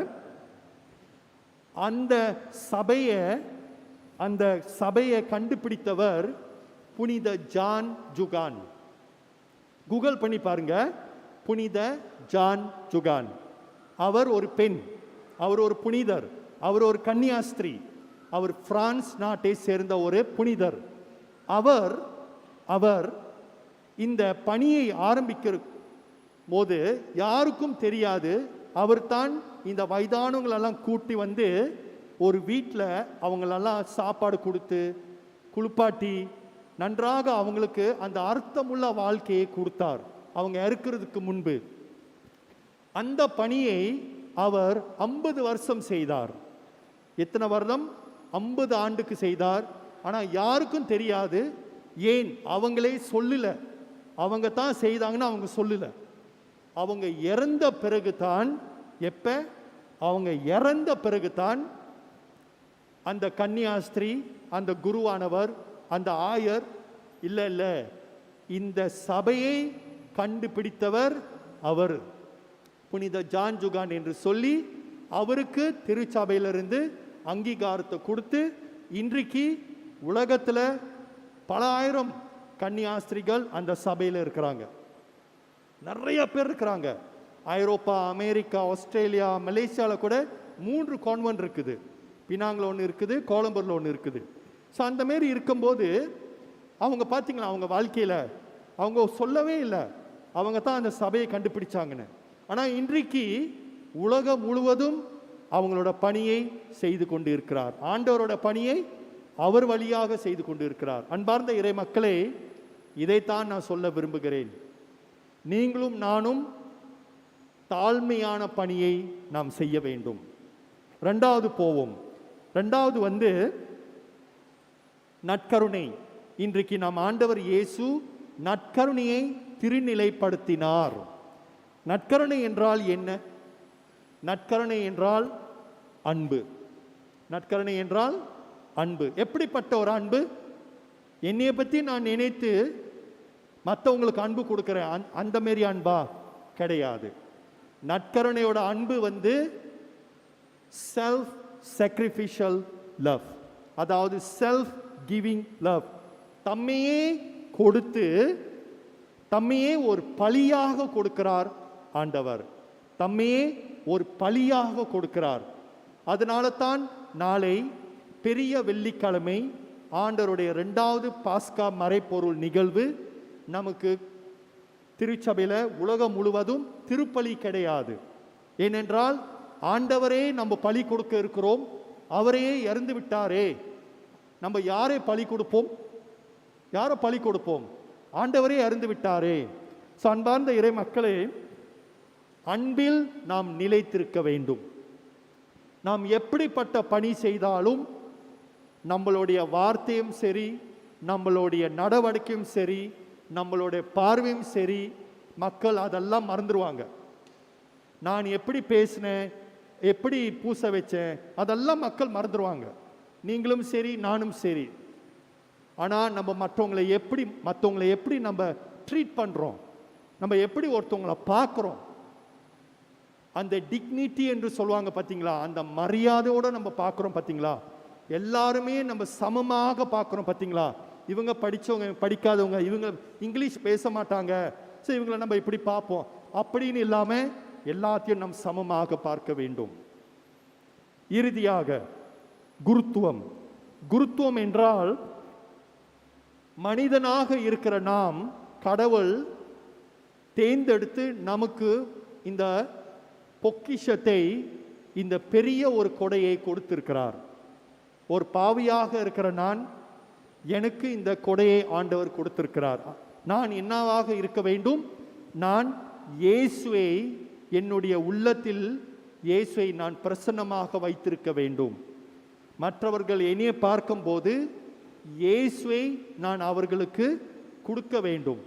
அந்த சபையை கண்டுபிடித்தவர் புனித ஜான் ஜுகான். கூகுள் பண்ணி பாருங்க, புனித ஜான் ஜுகான். அவர் ஒரு பெண், அவர் ஒரு புனிதர், அவர் ஒரு கன்னியாஸ்திரி, அவர் பிரான்ஸ் நாட்டை சேர்ந்த ஒரு புனிதர். அவர் இந்த பணியை ஆரம்பிக்கிற போது யாருக்கும் தெரியாது. அவர் தான் இந்த வயதானவங்களெல்லாம் கூட்டி ஒரு வீட்டில் அவங்களெல்லாம் சாப்பாடு கொடுத்து குளிப்பாட்டி நன்றாக அவங்களுக்கு அந்த அர்த்தமுள்ள வாழ்க்கையை கொடுத்தார். அவங்க இறக்கிறதுக்கு முன்பு அந்த பணியை அவர் 50 வருஷம் செய்தார். எத்தனை வருடம்? 50 ஆண்டுக்கு செய்தார். ஆனால் யாருக்கும் தெரியாது, ஏன் அவங்களே சொல்லல, அவங்க தான் செய்தாங்கன்னு அவங்க சொல்லல. அவங்க இறந்த பிறகுதான், எப்ப அவங்க இறந்த பிறகுதான் அந்த கன்னியாஸ்திரி, அந்த குருவானவர், அந்த ஆயர், இல்ல இல்ல இந்த சபையை கண்டுபிடித்தவர் அவர், புனித ஜான் ஜுகான் என்று சொல்லி அவருக்கு திருச்சபையிலிருந்து அங்கீகாரத்தை கொடுத்து இன்றைக்கு உலகத்தில் பல ஆயிரம் கன்னியாஸ்திரிகள் அந்த சபையில் இருக்கிறாங்க. நிறைய பேர் இருக்கிறாங்க. ஐரோப்பா, அமெரிக்கா, ஆஸ்திரேலியா, மலேசியாவில் கூட 3 கான்வென்ட் இருக்குது. பினாங்கில் ஒன்று இருக்குது, கோலம்பூரில் ஒன்று இருக்குது. ஸோ அந்த மாரி இருக்கும்போது அவங்க பார்த்தீங்களா, அவங்க வாழ்க்கையில் அவங்க சொல்லவே இல்லை அவங்க தான் அந்த சபையை கண்டுபிடிச்சாங்கன்னு. ஆனால் இன்றைக்கு உலகம் முழுவதும் அவங்களோட பணியை செய்து கொண்டு இருக்கிறார். ஆண்டவரோட பணியை அவர் வழியாக செய்து கொண்டு இருக்கிறார். அன்பார்ந்த இறை மக்களே, இதைத்தான் நான் சொல்ல விரும்புகிறேன். நீங்களும் நானும் தாழ்மையான பணியை நாம் செய்ய வேண்டும். ரெண்டாவது போவோம். ரெண்டாவது நற்கருணை. இன்றைக்கு நாம் ஆண்டவர் இயேசு நற்கருணையை திருநிலைப்படுத்தினார். நற்கருணை என்றால் என்ன? நற்கருணை என்றால் அன்பு. நற்கருணை என்றால் அன்பு. எப்படிப்பட்ட ஒரு அன்பு? என்னைய பற்றி நான் நினைத்து மற்றவங்களுக்கு அன்பு கொடுக்குறேன், அந்த மாரி அன்பா? கிடையாது. நற்கருணையோட அன்பு செல்ஃப் சாக்ரிஃபிஷியல் லவ், அதாவது செல்ஃப் கிவிங் லவ். தம்மையே கொடுத்து, தம்மையே ஒரு பலியாக கொடுக்கிறார் ஆண்டவர். தம்மையே ஒரு பலியாக கொடுக்கிறார். அதனால தான் நாளை பெரிய வெள்ளிக்கிழமை ஆண்டவருடைய 2வது பாஸ்கா மறைப்பொருள் நிகழ்வு நமக்கு திருச்சபையில் உலகம் முழுவதும் திருப்பலி கிடையாது. ஏனென்றால் ஆண்டவரே நம்ம பலி கொடுக்க இருக்கிறோம். அவரையே இறந்து விட்டாரே, நம்ம யாரை பலி கொடுப்போம்? யாரை பலி கொடுப்போம்? ஆண்டவரே இறந்து விட்டாரே. ஸோ அன்பார்ந்த இறை மக்களே, அன்பில் நாம் நிலைத்திருக்க வேண்டும். நாம் எப்படிப்பட்ட பணி செய்தாலும் நம்மளுடைய வார்த்தையும் சரி, நம்மளுடைய நடவடிக்கையும் சரி, நம்மளுடைய பார்வையும் சரி, மக்கள் அதெல்லாம் மறந்துடுவாங்க. நான் எப்படி பேசினேன், எப்படி பூச வச்சேன், அதெல்லாம் மக்கள் மறந்துடுவாங்க. நீங்களும் சரி, நானும் சரி. ஆனால் நம்ம மற்றவங்களை எப்படி நம்ம ட்ரீட் பண்ணுறோம், நம்ம எப்படி ஒருத்தவங்களை பார்க்குறோம், அந்த டிக்னிட்டி என்று சொல்லுவாங்க பார்த்தீங்களா, அந்த மரியாதையோடு நம்ம பார்க்குறோம் பார்த்தீங்களா, எல்லாருமே நம்ம சமமாக பார்க்குறோம் பார்த்தீங்களா. இவங்க படித்தவங்க, படிக்காதவங்க, இவங்க இங்கிலீஷ் பேச மாட்டாங்க, ஸோ இவங்களை நம்ம இப்படி பார்ப்போம் அப்படின்னு இல்லாமல் எல்லாத்தையும் நம் சமமாக பார்க்க வேண்டும். இறுதியாக குருத்துவம். குருத்துவம் என்றால் மனிதனாக இருக்கிற நாம் கடவுள் தேர்ந்தெடுத்து நமக்கு இந்த பொக்கிஷத்தை, இந்த பெரிய ஒரு கொடையை கொடுத்திருக்கிறார். ஒரு பாவியாக இருக்கிற நான், எனக்கு இந்த கொடையை ஆண்டவர் கொடுத்திருக்கிறார். நான் என்னவாக இருக்க வேண்டும்? நான் இயேசுவை என்னுடைய உள்ளத்தில், இயேசுவை நான் பிரசன்னமாக வைத்திருக்க வேண்டும். மற்றவர்கள் என்னைய பார்க்கும்போது இயேசுவை நான் அவர்களுக்கு கொடுக்க வேண்டும்.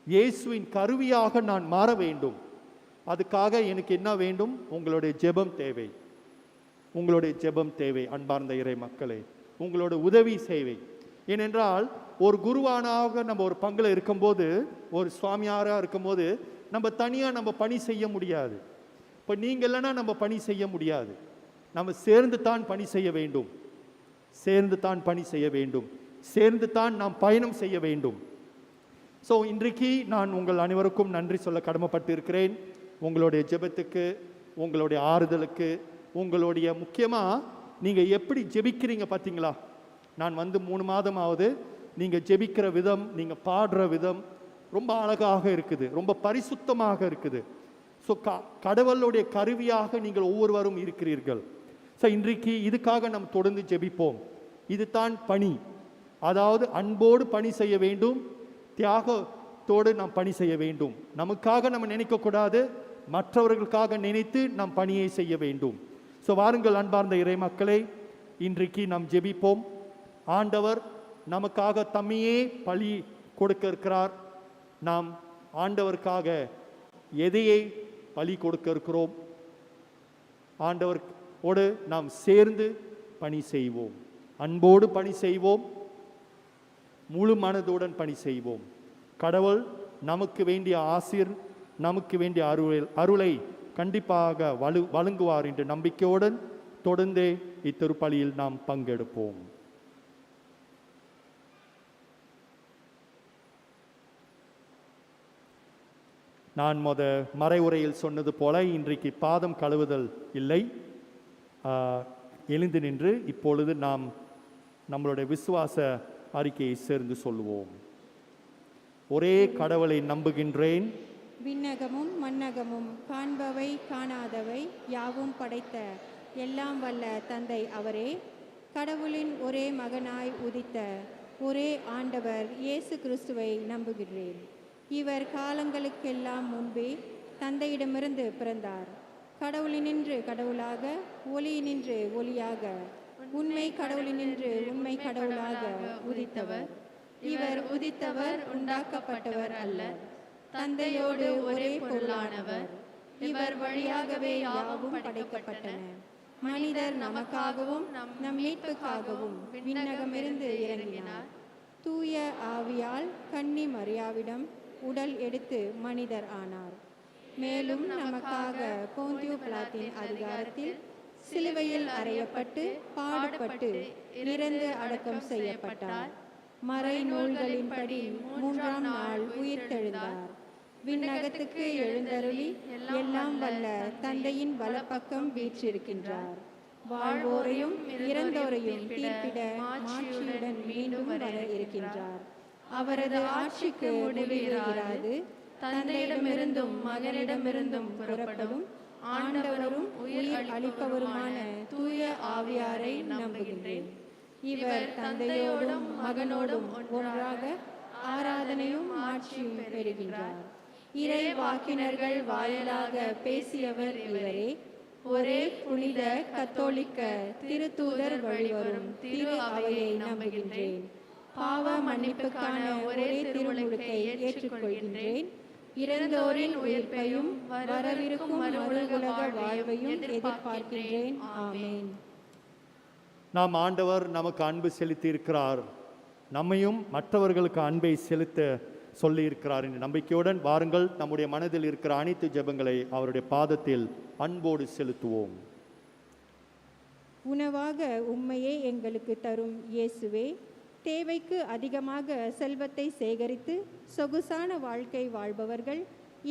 இயேசுவின் கருவியாக நான் மாற வேண்டும். அதுக்காக எனக்கு என்ன வேண்டும்? உங்களுடைய ஜெபம் தேவை. உங்களுடைய ஜெபம் தேவை. அன்பார்ந்த இறை மக்களே, உங்களோட உதவி சேவை. ஏனென்றால் ஒரு குருவானாக நம்ம ஒரு பங்கில் இருக்கும்போது, ஒரு சுவாமியாராக இருக்கும்போது நம்ம தனியாக நம்ம பணி செய்ய முடியாது. இப்போ நீங்கள் இல்லைன்னா நம்ம பணி செய்ய முடியாது. நம்ம சேர்ந்து தான் பணி செய்ய வேண்டும். சேர்ந்து தான் பணி செய்ய வேண்டும். சேர்ந்து தான் நாம் பயணம் செய்ய வேண்டும். ஸோ இன்றைக்கு நான் உங்கள் அனைவருக்கும் நன்றி சொல்ல கடமைப்பட்டு இருக்கிறேன். உங்களுடைய ஜெபத்துக்கு, உங்களுடைய ஆறுதலுக்கு, உங்களுடைய முக்கியமாக நீங்கள் எப்படி ஜெபிக்கிறீங்க பார்த்தீங்களா. நான் 3 மாதமாவது நீங்கள் ஜெபிக்கிற விதம், நீங்கள் பாடுற விதம் ரொம்ப அழகாக இருக்குது, ரொம்ப பரிசுத்தமாக இருக்குது. ஸோ கடவுளுடைய கருவியாக நீங்கள் ஒவ்வொருவரும் இருக்கிறீர்கள். ஸோ இன்றைக்கு இதுக்காக நாம் தொடர்ந்து ஜெபிப்போம். இதுதான் பணி. அதாவது அன்போடு பணி செய்ய வேண்டும், தியாகத்தோடு நாம் பணி செய்ய வேண்டும். நமக்காக நம்ம நினைக்கக்கூடாது, மற்றவர்களுக்காக நினைத்து நாம் பணியை செய்ய வேண்டும். ஸோ வாருங்கள் அன்பார்ந்த இறை மக்களே, இன்றைக்கு நாம் ஜெபிப்போம். ஆண்டவர் நமக்காக தம்மையே பலி கொடுக்க இருக்கிறார். நாம் ஆண்டவருக்காக எதையை பலி கொடுக்க இருக்கிறோம்? ஆண்டவரோடு நாம் சேர்ந்து பணி செய்வோம், அன்போடு பணி செய்வோம், முழு மனதுடன் பணி செய்வோம். கடவுள் நமக்கு வேண்டிய ஆசீர், நமக்கு வேண்டிய அருளை கண்டிப்பாக வழங்குவார் என்ற நம்பிக்கையுடன் தொடர்ந்து இத்திருப்பலியில் நாம் பங்கெடுப்போம். நான் மறைவுரையில் சொன்னது போல இன்றைக்கு பாதம் கழுவுதல் இல்லை. எழுந்து நின்று இப்பொழுது நாம் நம்மளுடைய விசுவாச அறிக்கையை சேர்ந்து சொல்லுவோம். ஒரே கடவுளை நம்புகின்றேன், விண்ணகமும் மண்ணகமும் காண்பவை காணாதவை யாவும் படைத்த எல்லாம் வல்ல தந்தை அவரே, கடவுளின் ஒரே மகனாய் உதித்த ஒரே ஆண்டவர் இயேசு கிறிஸ்துவை நம்புகிறேன். இவர் காலங்களுக்கெல்லாம் முன்பே தந்தையிடமிருந்து பிறந்தார். கடவுளினின்று கடவுளாக, ஒளியினின்று ஒளியாக, உண்மை கடவுளினின்று உண்மை கடவுளாக உதித்தவர். இவர் உதித்தவர் உண்டாக்கப்பட்டவர் அல்ல, தந்தையோடு ஒரே பொருளானவர். இவர் வழியாகவே யாவும் படைக்கப்பட்டன. மனிதர் நமக்காகவும் நம் மீட்புக்காகவும் விண்ணகமிருந்து இறங்கினார். தூய ஆவியால் கன்னி மரியாவிடம் உடல் எடுத்து மனிதர் ஆனார். மேலும் நமக்காக போந்தியு பிலாத்தின் அதிகாரத்தில் சிலுவையில் அறையப்பட்டு பாடுபட்டு இறந்து அடக்கம் செய்யப்பட்டார். மறை நூல்களின்படி 3ஆம் நாள் உயிர்த்தெழுந்தார். விண்ணகத்துக்கு எழுந்தருளி எல்லாம் வல்ல தந்தையின் வலப்பக்கம் வீற்றிருக்கின்றார். வாழ்வோரையும் இறந்தோரையும் தீர்ப்பிட மாட்சியுடன் மீண்டும் வர இருக்கின்றார். அவரது ஆட்சிக்கு முடிவிராது. தந்தையிடமிருந்தும் மகனிடமிருந்தும் புறப்படும் ஆண்டவரும் உயிர் அளிப்பவருமான தூய ஆவியாரை நம்புகின்றேன். இவர் தந்தையோடும் மகனோடும் ஒன்றாக ஆராதனையும் ஆட்சியும் பெறுகின்றார். இறை வாக்கினர்கள் வாயிலாக பேசியவர் இவரே. ஒரே புனித கத்தோலிக்க திருத்தூதர் வழிவரும் திரு அவையை நம்புகின்றேன். பாவ மன்னிப்புக்கான ஒரே திருமுழுக்கை ஏற்றுக்கொள்கின்றேன். இறந்தோரின் உயிர்ப்பையும் வரவிருக்கும் மறுவுலக வாழ்வையும் எதிர்பார்க்கின்றேன். ஆமேன். நாம் ஆண்டவர் நமக்கு அன்பு செலுத்தி இருக்கிறார், நம்மையும் மற்றவர்களுக்கு அன்பை செலுத்த சொல்லி இருக்கிறார் என்ற நம்பிக்கையுடன் வாருங்கள், நம்முடைய மனதில் இருக்கிற அனைத்து ஜெபங்களை அவருடைய பாதத்தில் அன்போடு செலுத்துவோம். உணவாக உம்மையே எங்களுக்கு தரும் இயேசுவே, தேவைக்கு அதிகமாக செல்வத்தை சேகரித்து சொகுசான வாழ்க்கை வாழ்பவர்கள்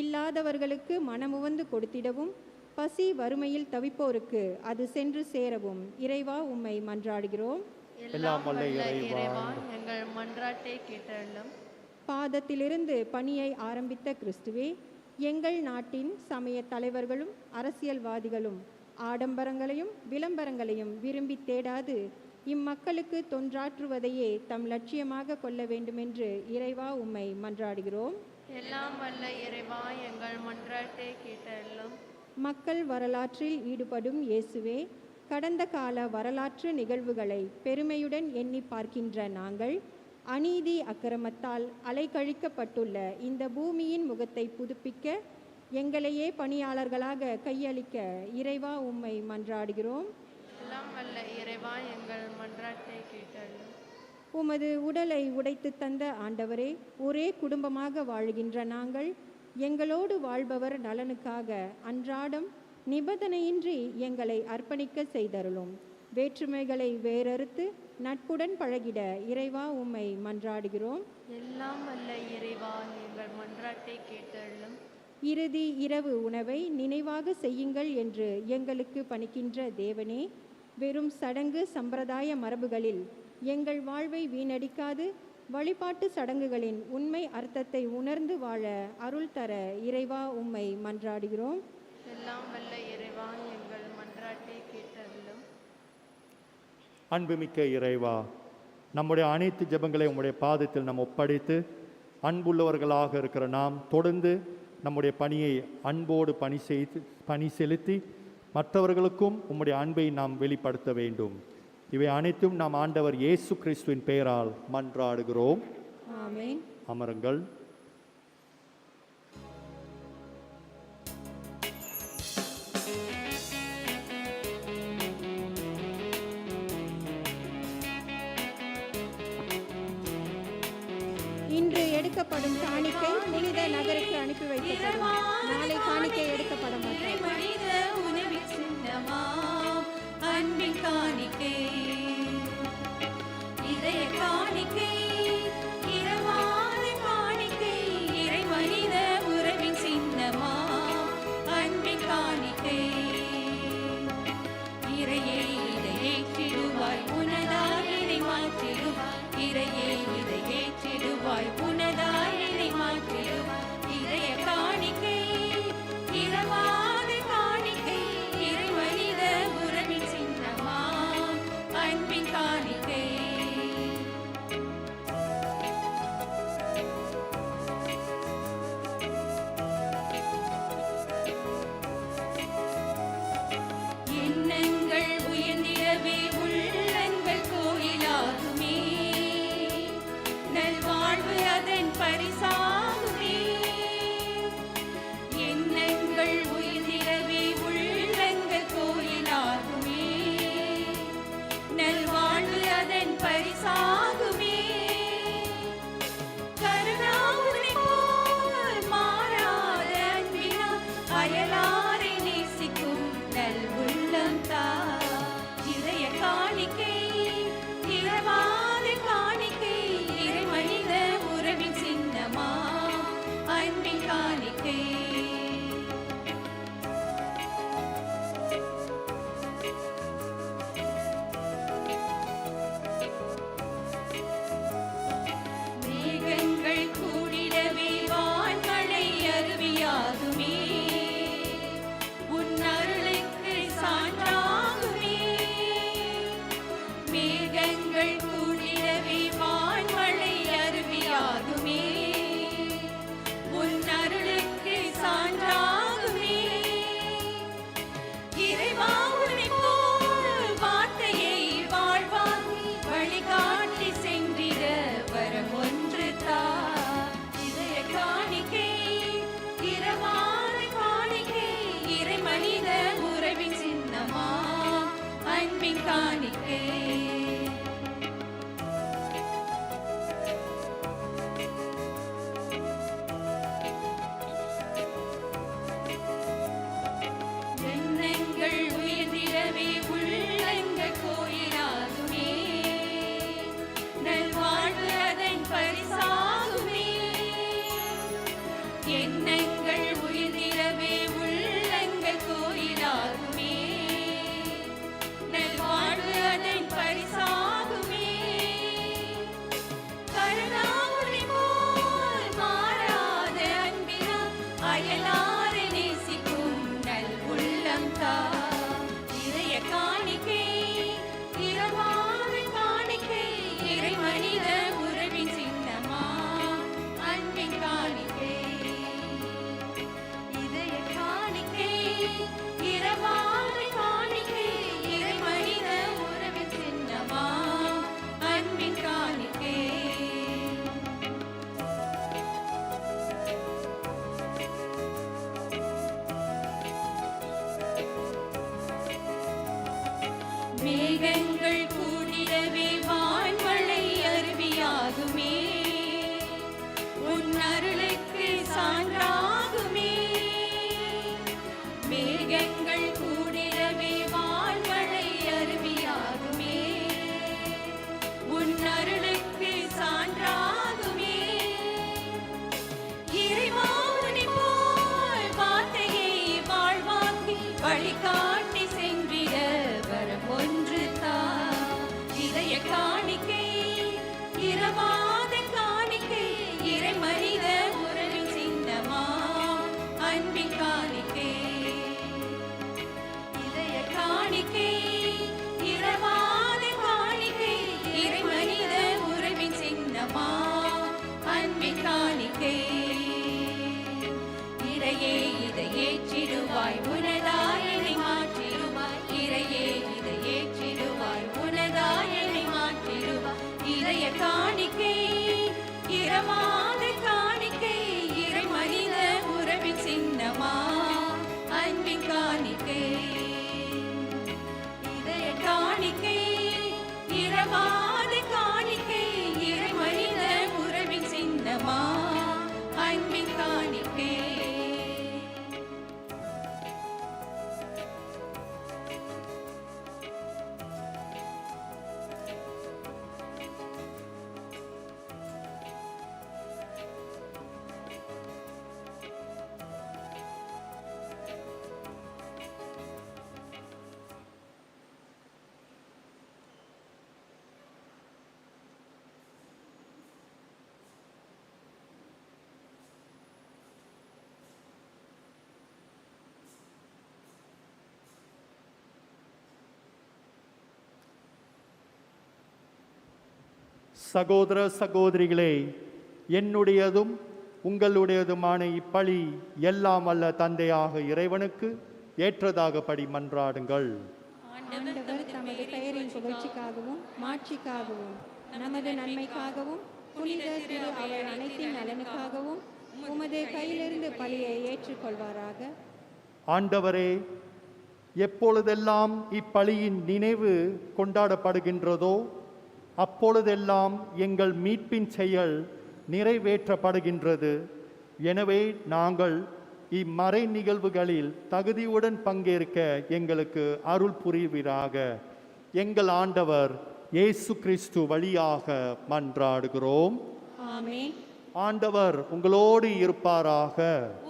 இல்லாதவர்களுக்கு மனமுவந்து கொடுத்திடவும், பசி வறுமையில் தவிப்போருக்கு அது சென்று சேரவும் இறைவா உம்மை மன்றாடுகிறோம். எல்லாம் வல்ல இறைவா, எங்கள் மன்றாட்டை கேட்டருளும். பாதத்திலிருந்து பணியை ஆரம்பித்த கிறிஸ்துவே, எங்கள் நாட்டின் சமய தலைவர்களும் அரசியல்வாதிகளும் ஆடம்பரங்களையும் விளம்பரங்களையும் விரும்பி தேடாது இம்மக்களுக்கு தொன்றாற்றுவதையே தம் லட்சியமாக கொள்ள வேண்டுமென்று இறைவா உம்மை மன்றாடுகிறோம். எல்லாம் வல்ல இறைவா, எங்கள் மன்றாட்டை கேட்டருளும். மக்கள் வரலாற்றில் ஈடுபடும் இயேசுவே, கடந்த கால வரலாற்று நிகழ்வுகளை பெருமையுடன் எண்ணி பார்க்கின்ற நாங்கள் அநீதி அக்கிரமத்தால் அலைக்கழிக்கப்பட்டுள்ள இந்த பூமியின் முகத்தை புதுப்பிக்க எங்களையே பணியாளர்களாக கையளிக்க இறைவா உம்மை மன்றாடுகிறோம். எல்லாம் வல்ல இறைவா, எங்கள் மன்றாட்டை கேட்டருளும். உமது உடலை உடைத்து தந்த ஆண்டவரே, ஒரே குடும்பமாக வாழ்கின்ற நாங்கள் எங்களோடு வாழ்பவர் நலனுக்காக அன்றாடம் நிபந்தனையின்றி எங்களை அர்ப்பணிக்க செய்தருளும். வேற்றுமைகளை வேறறுத்து நட்புடன் பழகிட இறைவா உம்மை மன்றாடுகிறோம். எல்லாம் வல்ல இறைவா, எங்கள் மன்றாட்டை கேட்டருளும். இறுதி இரவு உணவை நினைவாக செய்யுங்கள் என்று எங்களுக்கு பணிக்கின்ற தேவனே, வெறும் சடங்கு சம்பிரதாய மரபுகளில் எங்கள் வாழ்வை வீணடிக்காது வழிபாட்டு சடங்குகளின் உண்மை அர்த்தத்தை உணர்ந்து வாழ அருள் தர இறைவா உம்மை மன்றாடுகிறோம். எல்லாம் வல்ல இறைவா, எங்கள் மன்றாட்டை கேட்டருளும். அன்புமிக்க இறைவா, நம்முடைய அனைத்து ஜெபங்களை உம்முடைய பாதத்தில் நாம் ஒப்படைத்து அன்புள்ளவர்களாக இருக்கிற நாம் தொடர்ந்து நம்முடைய பணியை அன்போடு பணி செலுத்தி மற்றவர்களுக்கும் உம்முடைய அன்பை நாம் வெளிப்படுத்த வேண்டும். இவை அனைத்தும் நாம் ஆண்டவர் இயேசு கிறிஸ்துவின் பெயரால் மன்றாடுகிறோம். ஆமென். அமருங்கள். இன்று எடுக்கப்படும் காணிக்கை புனித நகருக்கு அனுப்பி வைக்கப்படும். நாளை காணிக்கை எடுக்கப்பட மாட்டார். மனித உணவின் சின்னமாம் அன்பின் காணிக்கை, இதய காணிக்கை, இரவாத காணிக்கை, இறை மனித உறவின் சின்னமாம் அன்பின் காணிக்கை. இறையே இதை ஏற்றிடுவாய், உனதாய் இதை மாற்றிடுவாய். இறையே இதை ஏற்றிடுவாய், உனதாய் இதை மாற்றிடுவாய். இதய காணிக்கை, இரவாத காணிக்கை, இறை மனித உறவின் சின்னமாம் அன்பின் சகோதர சகோதரிகளே, என்னுடையதும் உங்களுடையதுமான இப்பலி எல்லாம் வல்ல தந்தையாக இறைவனுக்கு ஏற்றதாகபடி மன்றாடுங்கள். ஆண்டவர் தமது பெயரின் புகழ்ச்சிக்காகவும் மாட்சிக்காகவும் நமது நன்மைக்காகவும் புனித திரு அவை அனைத்தின் நலனுக்காகவும் உமது கையிலிருந்து பலியை ஏற்றுக்கொள்வாராக. ஆண்டவரே, எப்பொழுதெல்லாம் இப்பலியின் நினைவு கொண்டாடப்படுகின்றதோ அப்பொழுதெல்லாம் எங்கள் மீட்பின் செயல் நிறைவேற்றப்படுகின்றது. எனவே நாங்கள் இம்மறை நிகழ்வுகளில் தகுதியுடன் பங்கேற்க எங்களுக்கு அருள் புரிவீராக. எங்கள் ஆண்டவர் இயேசு கிறிஸ்து வழியாக மன்றாடுகிறோம். ஆமென். ஆண்டவர் உங்களோடு இருப்பாராக.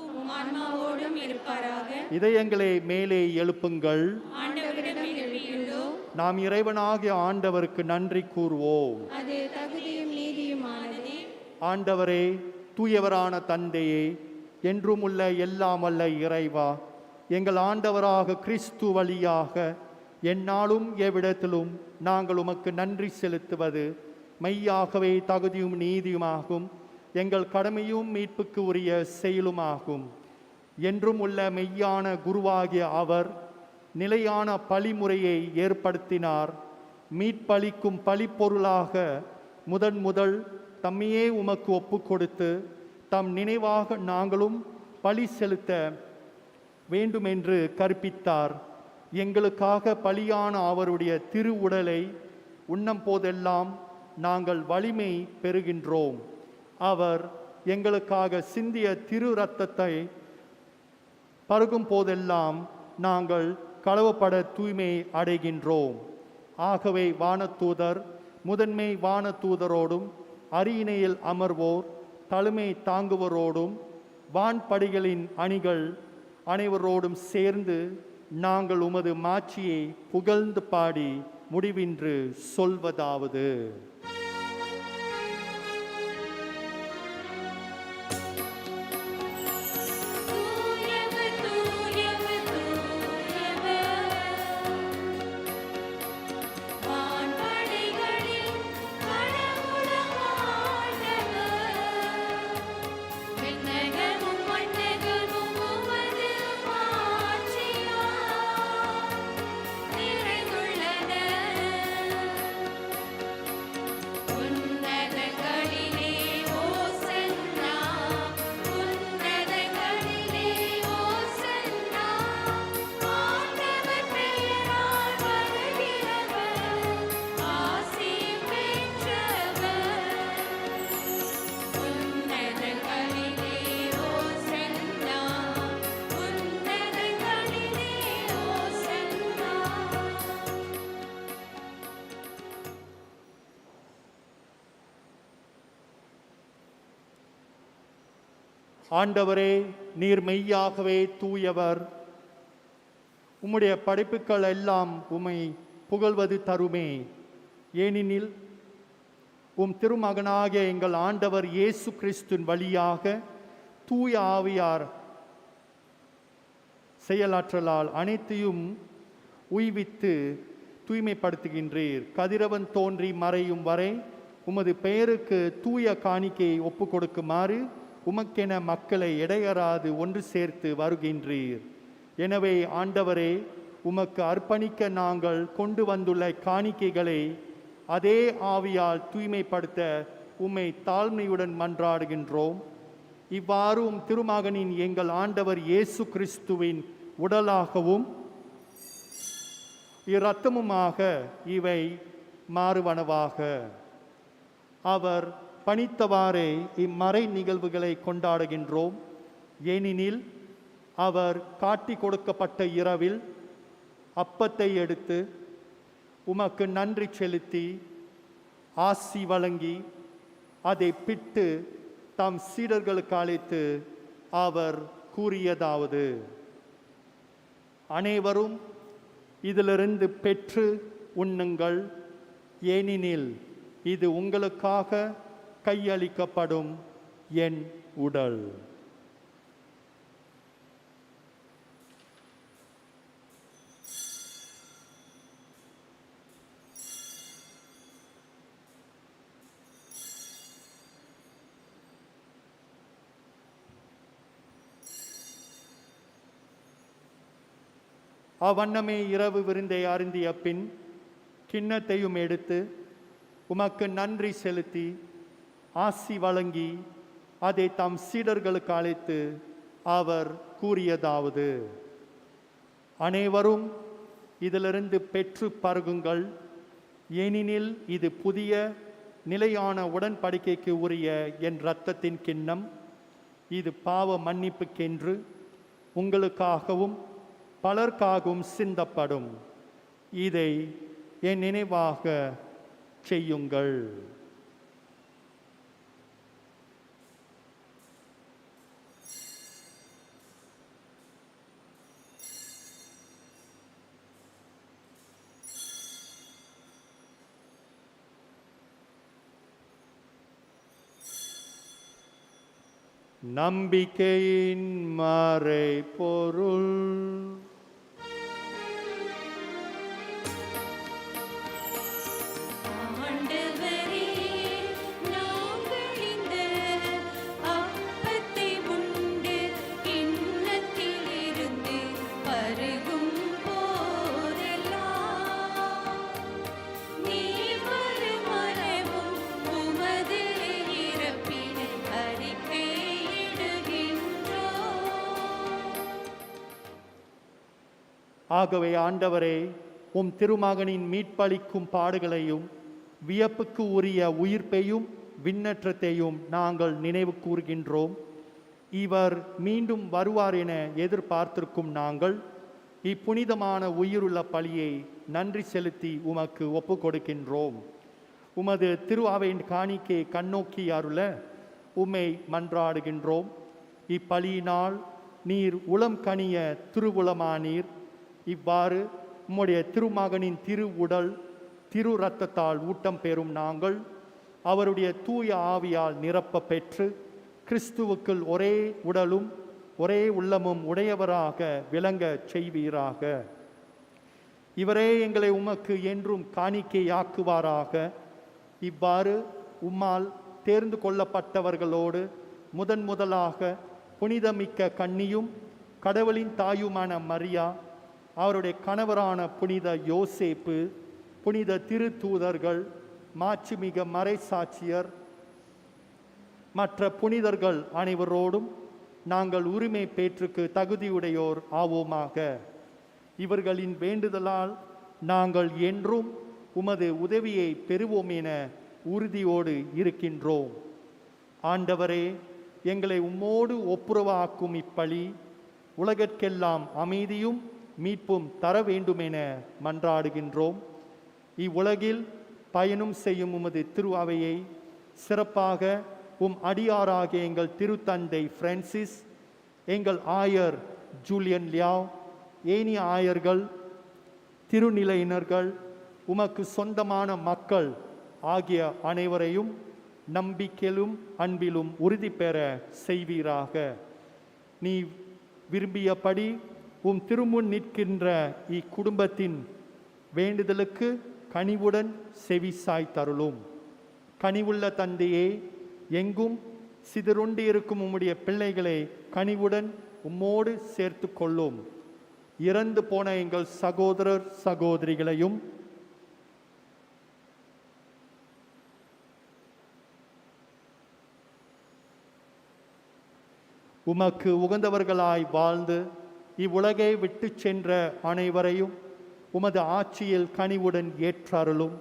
உம் ஆன்மாவோடும் இருப்பாராக. இதயங்களை மேலே எழுப்புங்கள். ஆண்டவரிடம் எழுப்பியுள்ளோம். நாம் இறைவனாகிய ஆண்டவருக்கு நன்றி கூறுவோம். அது தகுதியும் நீதியுமானது. ஆண்டவரே, தூயவரான தந்தையே, என்றும் உள்ள எல்லாம் வல்ல இறைவா, எங்கள் ஆண்டவராக கிறிஸ்து வழியாக எந்நாளும் எவ்விடத்திலும் நாங்கள் உமக்கு நன்றி செலுத்துவது மெய்யாகவே தகுதியும் நீதியுமாகும். எங்கள் கடமையும் மீட்புக்கு உரிய செயலுமாகும். என்றும் உள்ள மெய்யான குருவாகிய அவர் நிலையான பழிமுறையை ஏற்படுத்தினார். மீட்பளிக்கும் பழிப்பொருளாக முதல் தம்மையே உமக்கு ஒப்பு கொடுத்து தம் நினைவாக நாங்களும் பலி செலுத்த வேண்டுமென்று கற்பித்தார். எங்களுக்காக பலியான அவருடைய திரு உடலை உண்ணும் போதெல்லாம் நாங்கள் வலிமை பெறுகின்றோம். அவர் எங்களுக்காக சிந்திய திரு இரத்தத்தை பருகும் போதெல்லாம் நாங்கள் களவப்பட தூய்மை அடைகின்றோம். ஆகவே வானதூதர், முதன்மை வானதூதரோடும் அரியணையில் அமர்வோர், தலைமை தாங்குவரோடும் வான்படிகளின் அணிகள் அனைவரோடும் சேர்ந்து நாங்கள் உமது மாட்சியை புகழ்ந்து பாடி முடிவின்று சொல்வதாவது: தூயவர், தூயவர், தூயவர். வான்படைகளில் கடவுளாம் ஆண்டவர். விண்ணகமும் மண்ணகமும் உமது மாட்சியால் நிறைந்துள்ளன. உன்னதங்களிலே ஓசன்னா, உன்னதங்களிலே ஓசன்னா. ஆண்டவர் பெயரால் வருகிறவர் ஆசி பெற்றவர். உன்னதங்களிலே ஓசன்னா, உன்னதங்களிலே ஓசன்னா. ஆண்டவரே, நீர் மெய்யாகவே தூயவர். உம்முடைய படைப்புக்கள் எல்லாம் உம்மை புகழ்வது தருமே. ஏனெனில் உம் திருமகனாகிய எங்கள் ஆண்டவர் இயேசு கிறிஸ்துவின் வழியாக தூய ஆவியார் செயலாற்றலால் அனைத்தையும் உய்வித்து தூய்மைப்படுத்துகின்றீர். கதிரவன் தோன்றி மறையும் வரை உமது பெயருக்கு தூய காணிக்கையை ஒப்பு கொடுக்குமாறு உமக்கென மக்களை இடையறாது ஒன்று சேர்த்து வருகின்றீர். எனவே ஆண்டவரே, உமக்கு அர்ப்பணிக்க நாங்கள் கொண்டு வந்துள்ள காணிக்கைகளை அதே ஆவியால் தூய்மைப்படுத்த உம்மை தாழ்மையுடன் மன்றாடுகின்றோம். இவ்வாறு உம் திருமகனின் எங்கள் ஆண்டவர் இயேசு கிறிஸ்துவின் உடலாகவும் இரத்தமுமாக இவை மாறுவனவாக. அவர் பணித்தவாறே இம்மறை நிகழ்வுகளை கொண்டாடுகின்றோம். ஏனெனில் அவர் காட்டி கொடுக்கப்பட்ட இரவில் அப்பத்தை எடுத்து உமக்கு நன்றி செலுத்தி ஆசி வழங்கி அதை பிட்டு தம் சீடர்களுக்கு அளித்து அவர் கூறியதாவது: அனைவரும் இதிலிருந்து பெற்று உண்ணுங்கள், ஏனெனில் இது உங்களுக்காக கையளிக்கப்படும் என் உடல். அவ்வண்ணமே இரவு விருந்தை அருந்திய பின் கிண்ணத்தையும் எடுத்து உமக்கு நன்றி செலுத்தி ஆசி வழங்கி அதை தம் சீடர்களுக்கு அழைத்து அவர் கூறியதாவது: அனைவரும் இதிலிருந்து பெற்று பருகுங்கள், ஏனெனில் இது புதிய நிலையான உடன்படிக்கைக்கு உரிய என் இரத்தத்தின் கிண்ணம். இது பாவ மன்னிப்புக்கென்று உங்களுக்காகவும் பலருக்காகவும் சிந்தப்படும். இதை என் நினைவாக செய்யுங்கள். நம்பிக்கையின் மறைபொருள். ஆண்டவரே, நாங்கள் இந்த அப்பத்தை உண்டு கிண்ணத்திலிருந்து பருகும் போதெல்லாம் நீர் வரும் அளவும் உமது இறப்பினை அறிக்கையிடுகின்றோம். ஆகவே ஆண்டவரே, உம் திருமகனின் மீட்பளிக்கும் பாடுகளையும் வியப்புக்கு உரிய உயிர்ப்பையும் விண்ணற்றத்தையும் நாங்கள் நினைவு கூர்கின்றோம். இவர் மீண்டும் வருவார் என எதிர்பார்த்திருக்கும் நாங்கள் இப்புனிதமான உயிருள்ள பலியை நன்றி செலுத்தி உமக்கு ஒப்பு கொடுக்கின்றோம். உமது திரு அவையின் காணிக்கை கண்ணோக்கி அருள உம்மை மன்றாடுகின்றோம். இப்பலியினால் நீர் உளம் கனிய திருவுளமானீர். இவ்வாறு உம்முடைய திருமகனின் திரு உடல் திரு இரத்தத்தால் ஊட்டம் பெறும் நாங்கள் அவருடைய தூய ஆவியால் நிரப்ப பெற்று கிறிஸ்துவுக்குள் ஒரே உடலும் ஒரே உள்ளமும் உடையவராக விளங்க செய்வீராக. இவரே எங்களை உமக்கு என்றும் காணிக்கையாக்குவாராக. இவ்வாறு உம்மால் தேர்ந்து கொள்ளப்பட்டவர்களோடு முதலாக புனிதமிக்க கன்னியும் கடவுளின் தாயுமான மரியா, அவருடைய கணவரான புனித யோசேப்பு, புனித திருத்தூதர்கள், மாட்சிமிக மறைசாட்சியர், மற்ற புனிதர்கள் அனைவரோடும் நாங்கள் உரிமை பேற்றுக்கு தகுதியுடையோர் ஆவோமாக. இவர்களின் வேண்டுதலால் நாங்கள் என்றும் உமது உதவியை பெறுவோம் என உறுதியோடு இருக்கின்றோம். ஆண்டவரே, எங்களை உம்மோடு ஒப்புரவாக்கும் இப்பலி உலகற்கெல்லாம் அமைதியும் மீட்பும் தர வேண்டுமென மன்றாடுகின்றோம். இவ்வுலகில் பயணம் செய்யும் உமது திரு அவையை சிறப்பாக உம் அடியாராகிய எங்கள் திருத்தந்தை பிரான்சிஸ், எங்கள் ஆயர் ஜூலியன் லியாவ், ஏனைய ஆயர்கள், திருநிலையினர்கள், உமக்கு சொந்தமான மக்கள் ஆகிய அனைவரையும் நம்பிக்கையிலும் அன்பிலும் உறுதி பெற செய்வீராக. நீ விரும்பியபடி உம் திருமுன் நிற்கின்ற இக்குடும்பத்தின் வேண்டுதலுக்கு கனிவுடன் செவிசாய் தருளும். கனிவுள்ள தந்தையே, எங்கும் சிதறுண்டு இருக்கும் உம்முடைய பிள்ளைகளை கனிவுடன் உம்மோடு சேர்த்து கொள்ளும். இறந்து போன எங்கள் சகோதரர் சகோதரிகளையும் உமக்கு உகந்தவர்களாய் வாழ்ந்து இவ்வுலகை விட்டு சென்ற அனைவரையும் உமது ஆட்சியில் கனிவுடன் ஏற்றருளும்.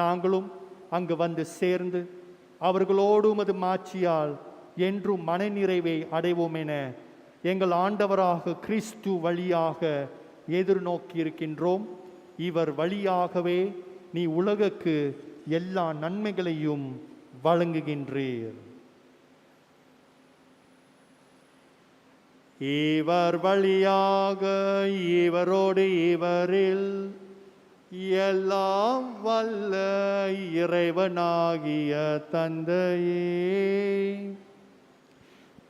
நாங்களும் அங்கு வந்து சேர்ந்து அவர்களோடு உமது மாட்சியால் என்றும் மனநிறைவை அடைவோம் என எங்கள் ஆண்டவராக கிறிஸ்து வழியாக எதிர்நோக்கி இருக்கின்றோம். இவர் வழியாகவே நீ உலகுக்கு எல்லா நன்மைகளையும் வழங்குகின்றீர். இவர் வழியாக இவரோடு இவரில் எல்லாம் வல்ல இறைவனாகிய தந்தையே,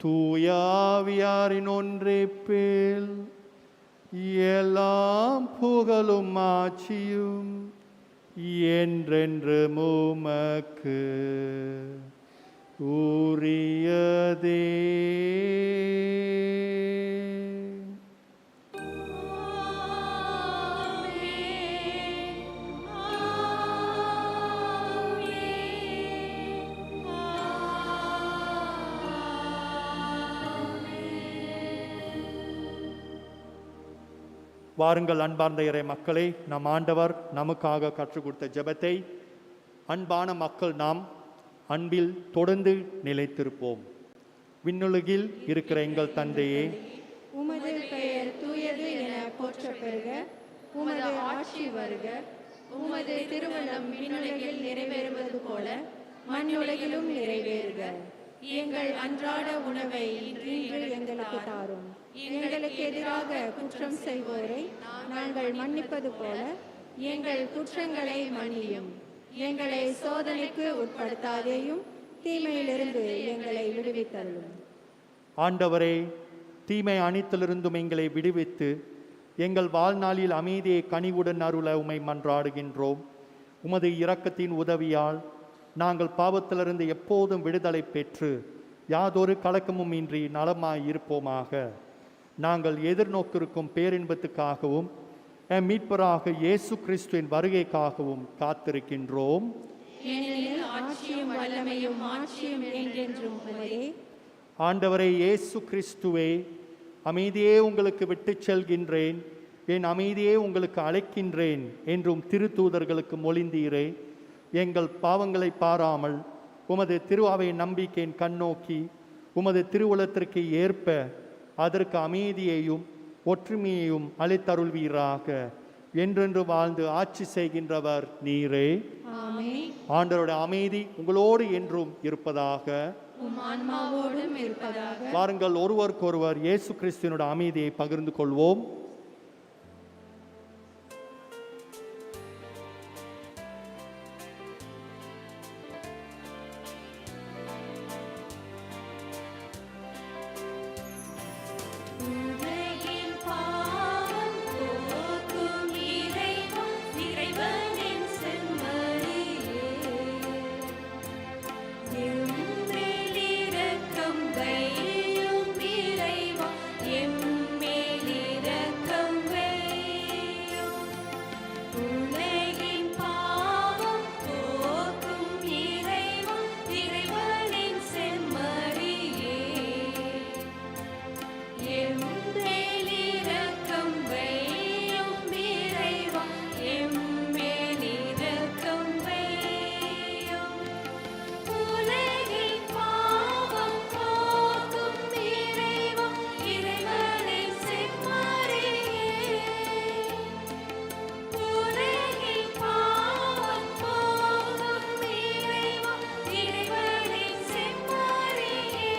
தூயாவியாரின் ஒன்றிப்பில் எல்லாம் புகழும் ஆட்சியும் என்றென்று உமக்கு உரியதே. வாருங்கள் அன்பார்ந்த இறை மக்களே, நம் ஆண்டவர் நமக்காக கற்றுக் கொடுத்த ஜெபத்தை அன்பான மக்கள் நாம் அன்பில் தொடர்ந்து நிலைத்திருப்போம். விண்ணுலகில் இருக்கிற எங்கள் தந்தையே, உமது பெயர் தூயது என போற்றப் பெறுக. உமது ஆட்சி வருக. உமது திருவுளம் விண்ணுலகில் நிறைவேறுவது போல மண்ணுலகிலும் நிறைவேறுக. எங்கள் அன்றாட உணவை இன்று எங்களுக்கு தாரும். எங்களுக்கு எதிராக குற்றம் செய்வோரை நாங்கள் மன்னிப்பது போல எங்கள் குற்றங்களை மன்னியும். எங்களை சோதனைக்கு உட்படுத்தாதேயும், தீமையிலிருந்து எங்களை விடுவித்தருளும். ஆண்டவரே, தீமை அனைத்திலிருந்தும் எங்களை விடுவித்து எங்கள் வாழ்நாளில் அமைதியை கனிவுடன் அருள உம்மை மன்றாடுகின்றோம். உமது இரக்கத்தின் உதவியால் நாங்கள் பாவத்திலிருந்து எப்போதும் விடுதலை பெற்று யாதொரு கலக்கமும் இன்றி நலமாய் இருப்போமாக. நாங்கள் எதிர்நோக்கிருக்கும் பேரின்பத்துக்காகவும் எம் மீட்பராக இயேசு கிறிஸ்துவின் வருகைக்காகவும் காத்திருக்கின்றோம். ஏனெனில் ஆட்சியும் வல்லமையும் மாட்சியும் என்றென்றும் உமதே. ஆண்டவரே இயேசு கிறிஸ்துவே, அமைதியே உங்களுக்கு விட்டுச் செல்கின்றேன், என் அமைதியே உங்களுக்கு அழைக்கின்றேன் என்றும் திருத்தூதர்களுக்கு மொழிந்தீரே. எங்கள் பாவங்களை பாராமல் உமது திருவாவை நம்பிக்கையின் கண்ணோக்கி உமது திருவுளத்திற்கு ஏற்ப அதற்கு அமைதியையும் ஒற்றுமையையும் அளித்தருள்வீராக. என்றென்று வாழ்ந்து ஆட்சி செய்கின்றவர் நீரே. ஆமென். ஆண்டவருடைய அமைதி உங்களோடு என்றும் இருப்பதாக. உம் ஆன்மாவோடும் இருப்பதாக. வாருங்கள், ஒருவருக்கொருவர் இயேசு கிறிஸ்துவினுடைய அமைதியை பகிர்ந்து கொள்வோம். உலகின் பாவம் போக்கும் இறைவா, இறைவனின் செம்மறியே, எம்மேல் இரக்கம் வையும் இறைவா, எம்மேல் இரக்கம் வையும். உலகின் பாவம் போக்கும் இறைவா, இறைவனின் செம்மறியே, எம்மேல் இரக்கம் வையும் இறைவா, எம்மேல் இரக்கம் வையும். உலகின் பாவம் போக்கும் இறைவா, இறைவனின் செம்மறியே, உலகின் பாவம் போக்கும் இறைவா, இறைவனின் செம்மறியே,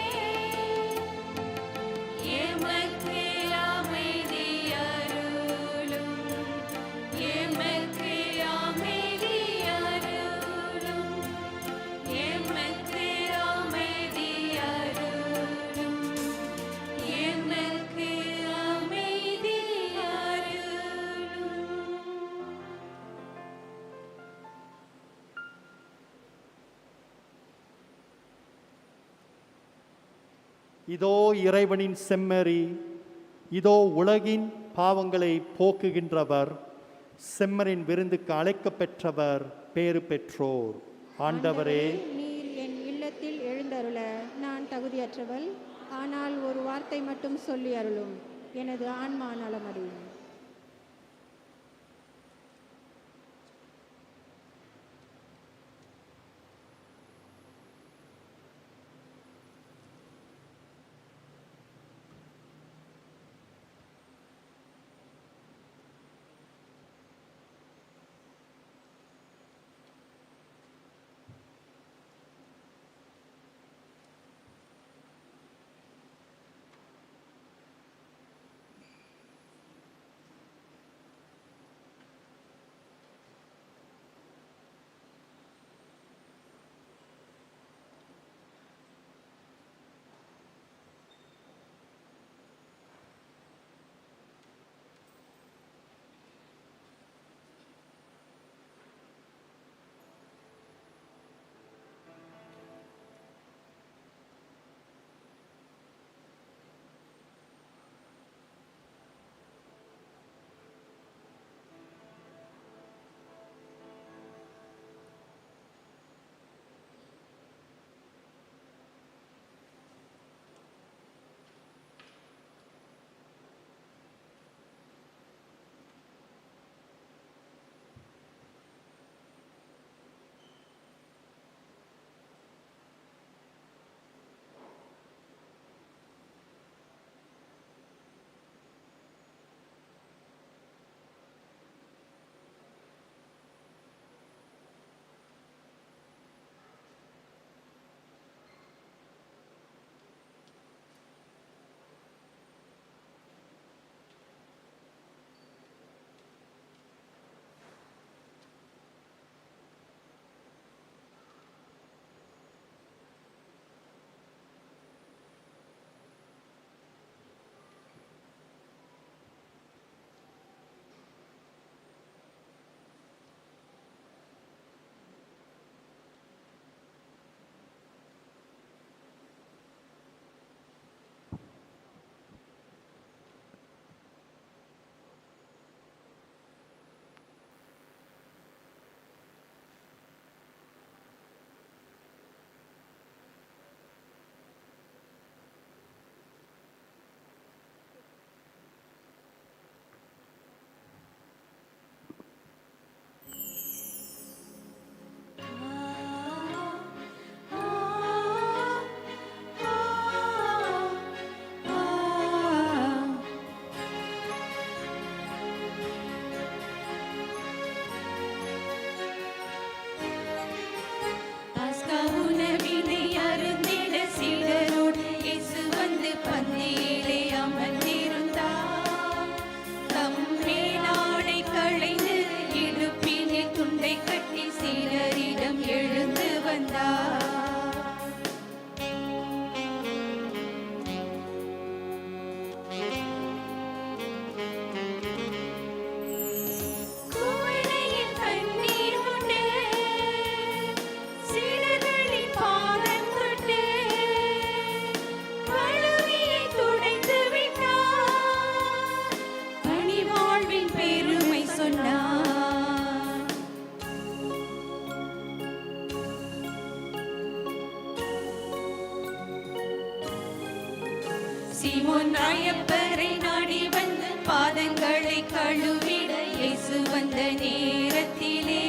எமக்கு அமைதி அருளும், எமக்கு அமைதி அருளும், எமக்கு அமைதி அருளும், எமக்கு அமைதி அருளும். இதோ இறைவனின் செம்மறி, இதோ உலகின் பாவங்களை போக்குகின்றவர், செம்மறின் விருந்துக்கு அழைக்கப் பெற்றவர், பேறு பெற்றோர். ஆண்டவரே, நீர் என் இல்லத்தில் எழுந்தருள நான் தகுதியற்றவள். ஆனால் ஒரு வார்த்தை மட்டும் சொல்லி அருளும், எனது ஆன்மா நலமடையும். சீமோன் ராயப்பரை நாடி வந்து பாதங்களை கழுவிட இயேசு வந்த நேரத்திலே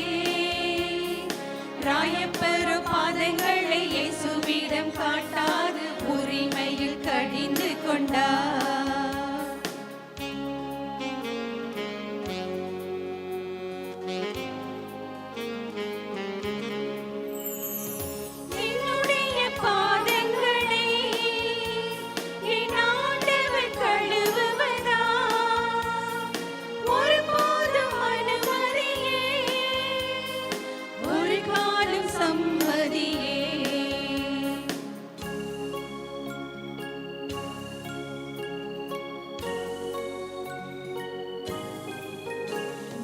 ராயப்பர் பாதங்களை இயேசுவிடம் காட்டாது உரிமையில் கடிந்து கொண்டார். என்னுடைய பாதங்களை என் ஆண்டவர் கழுவுவதா? ஒருபோதும் அனுமதியே, ஒரு காலம் சம்மதியே.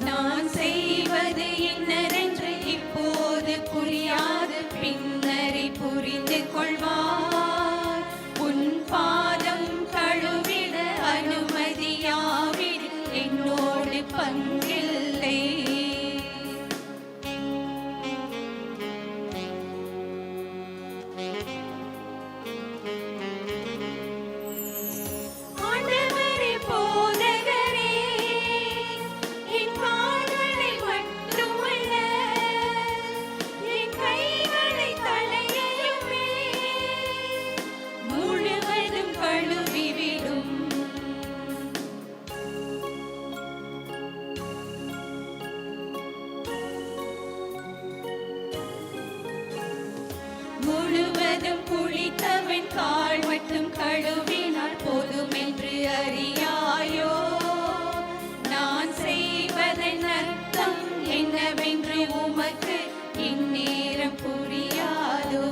நான் செய்வது என்னவென்று இப்போது புரியாது, பின்னரை புரிந்து கொள்வார். உன் பாதம் கழுவிட அனுமதியாவிடில் என்னோடு பங்கில்லை. ஆண்டவரே போதகரே, என் கால்களை மட்டுமல்ல, என் கைகளை தலையையுமே முழுவதும் கழுவிவிடும். முழுவதும் குளித்தவன் கால் மட்டும் கழுவினால் போதும் என்று அறியாயோ? நான் செய்வதன் அர்த்தம் என்னவென்று உமக்கு இந்நேரம் புரியாதோ?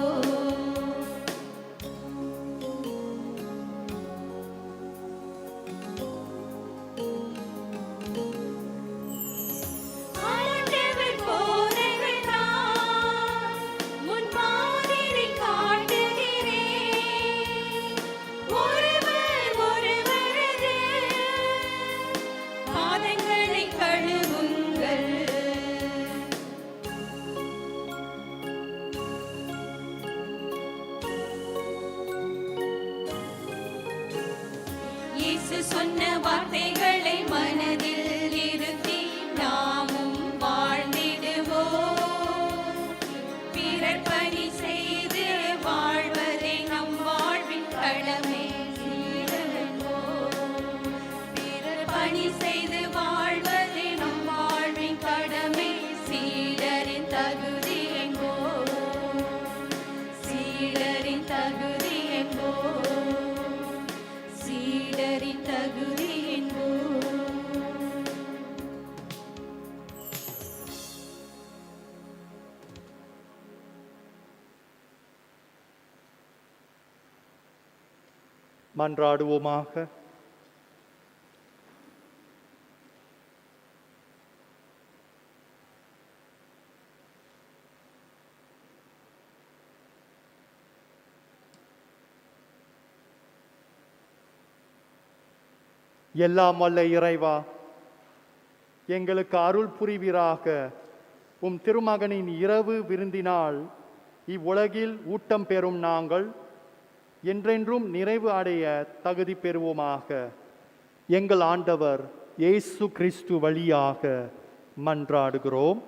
ஆண்டவர் போதகர்தான் முன்மாதிரி காட்டுகிறேன். ஒருவர் ஒருவரது பாதங்களை கழுவுங்கள். இயேசு சொன்ன வார்த்தைகளை மனதில் இருத்தி நாமும் வாழ்ந்திடுவோம். பிறர் பணி செய்து வாழ்வதே நம் வாழ்வின் கடமை. சீடரென்போம். பிறர் பணி செய்து வாழ்வதே நம் வாழ்வின் கடமை. சீடரின் தகுதி என்போம். சீடரின் தகுதி என்போம். சீடரின் தகுதி என்போம். மன்றாடுவோமாக. எல்லாம் வல்ல இறைவா, எங்களுக்கு அருள் புரிவீராக. உம் திருமகனின் இரவு விருந்தினால் இவ்வுலகில் ஊட்டம் பெறும் நாங்கள் என்றென்றும் நிறைவு அடைய தகுதி பெறுவோமாக. எங்கள் ஆண்டவர் இயேசு கிறிஸ்து வழியாக மன்றாடுகிறோம்.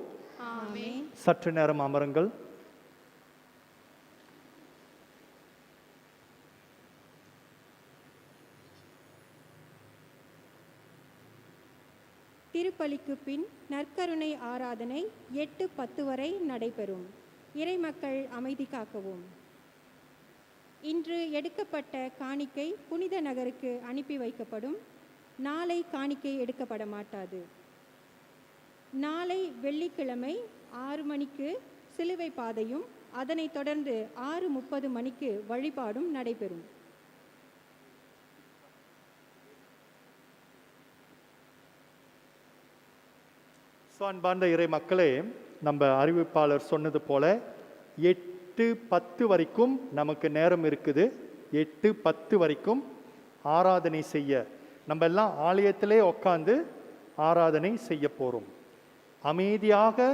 ஆமென். சற்று நேரம் அமருங்கள். திருப்பலிக்கு பின் நற்கருணை ஆராதனை 8:10 வரை நடைபெறும். இறைமக்கள் அமைதி காக்கவும். இன்று எடுக்கப்பட்ட காணிக்கை புனித நகருக்கு அனுப்பி வைக்கப்படும். நாளை காணிக்கை எடுக்கப்பட மாட்டாது. நாளை வெள்ளிக்கிழமை 6 மணிக்கு சிலுவை பாதையும் அதனைத் தொடர்ந்து 6:30 மணிக்கு வழிபாடும் நடைபெறும். அன்பார்ந்த இறை மக்களே, நம்ம அறிவிப்பாளர் சொன்னது போல 8:10 வரைக்கும் நமக்கு நேரம் இருக்குது. 8:10 வரைக்கும் ஆராதனை செய்ய நம்ம எல்லாம் ஆலயத்திலே உட்காந்து ஆராதனை செய்ய போகிறோம். அமைதியாக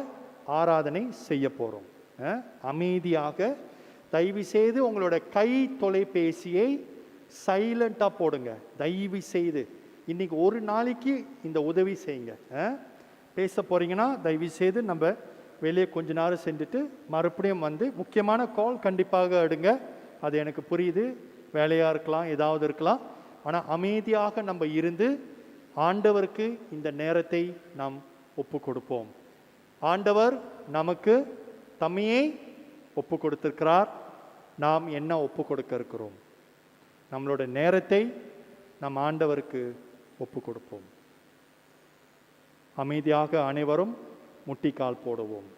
ஆராதனை செய்ய போகிறோம். அமைதியாக தயவு செய்து உங்களோட கை தொலைபேசியை சைலண்ட்டாக போடுங்க. தயவு செய்து இன்னைக்கு ஒரு நாளைக்கு இந்த உதவி செய்யுங்க. பேச போகிறீங்கன்னா தயவு செய்து நம்ம வெளியே கொஞ்ச நேரம் செஞ்சுட்டு மறுபடியும் வந்து முக்கியமான கால் கண்டிப்பாக எடுங்க. அது எனக்கு புரியுது, வேலையாக இருக்கலாம், ஏதாவது இருக்கலாம். ஆனால் அமைதியாக நம்ம இருந்து ஆண்டவருக்கு இந்த நேரத்தை நாம் ஒப்பு கொடுப்போம். ஆண்டவர் நமக்கு தம்மையே ஒப்பு கொடுத்திருக்கிறார். நாம் என்ன ஒப்பு கொடுக்க இருக்கிறோம்? நம்மளோட நேரத்தை நம் ஆண்டவருக்கு ஒப்பு கொடுப்போம். அமைதியாக அனைவரும் முட்டிக்கால் போடுவோம்.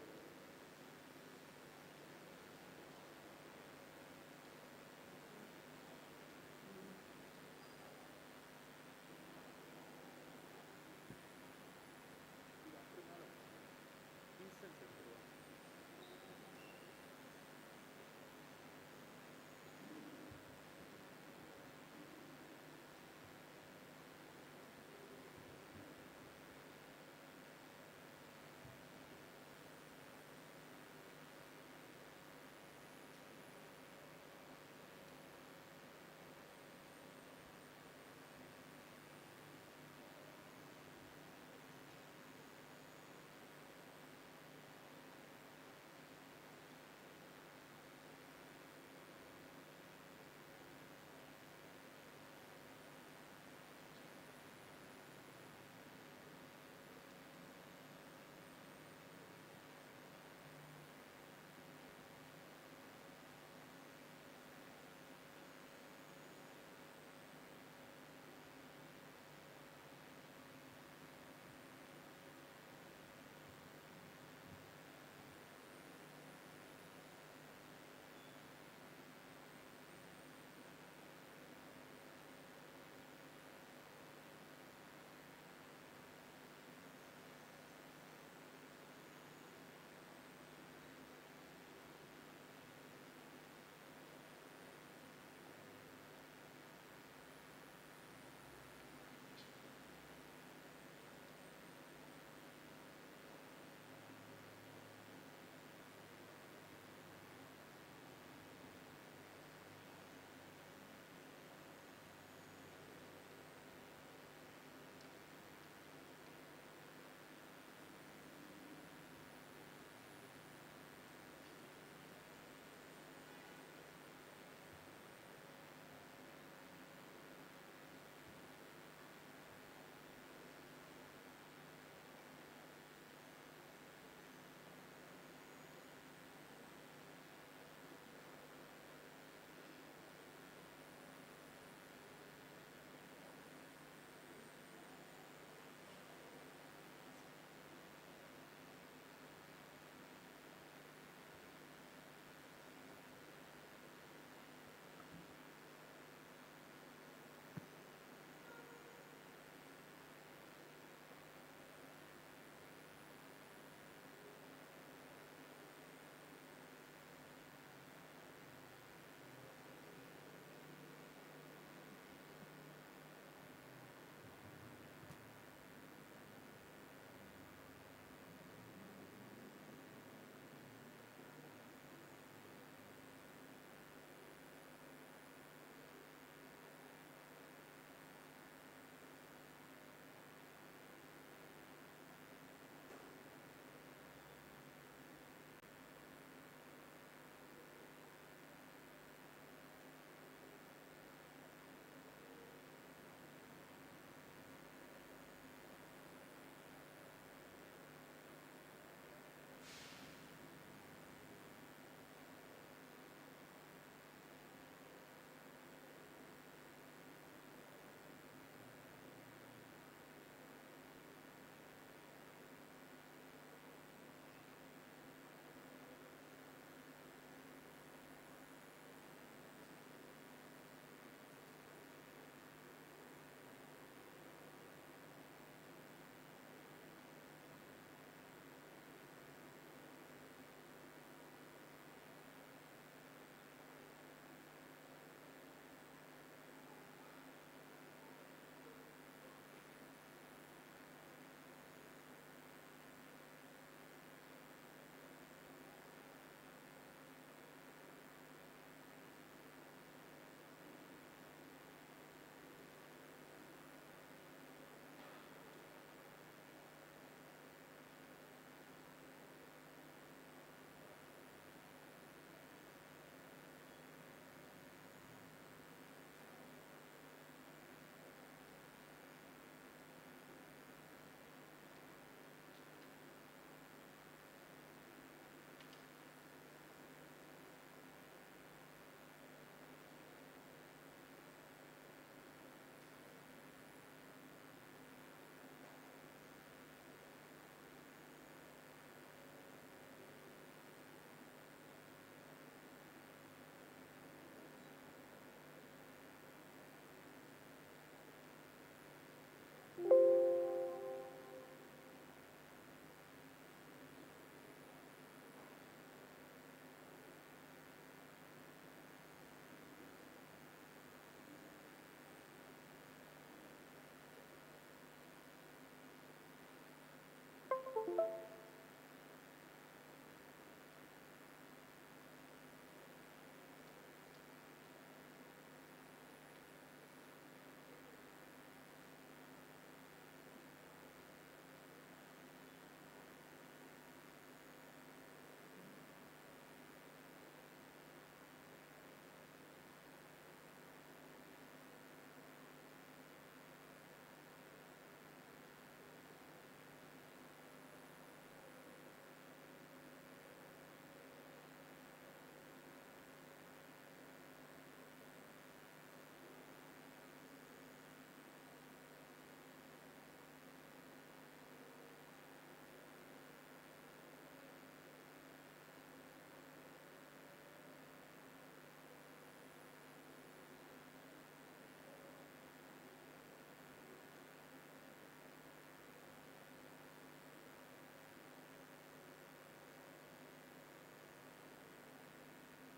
கேட்கிறோம்.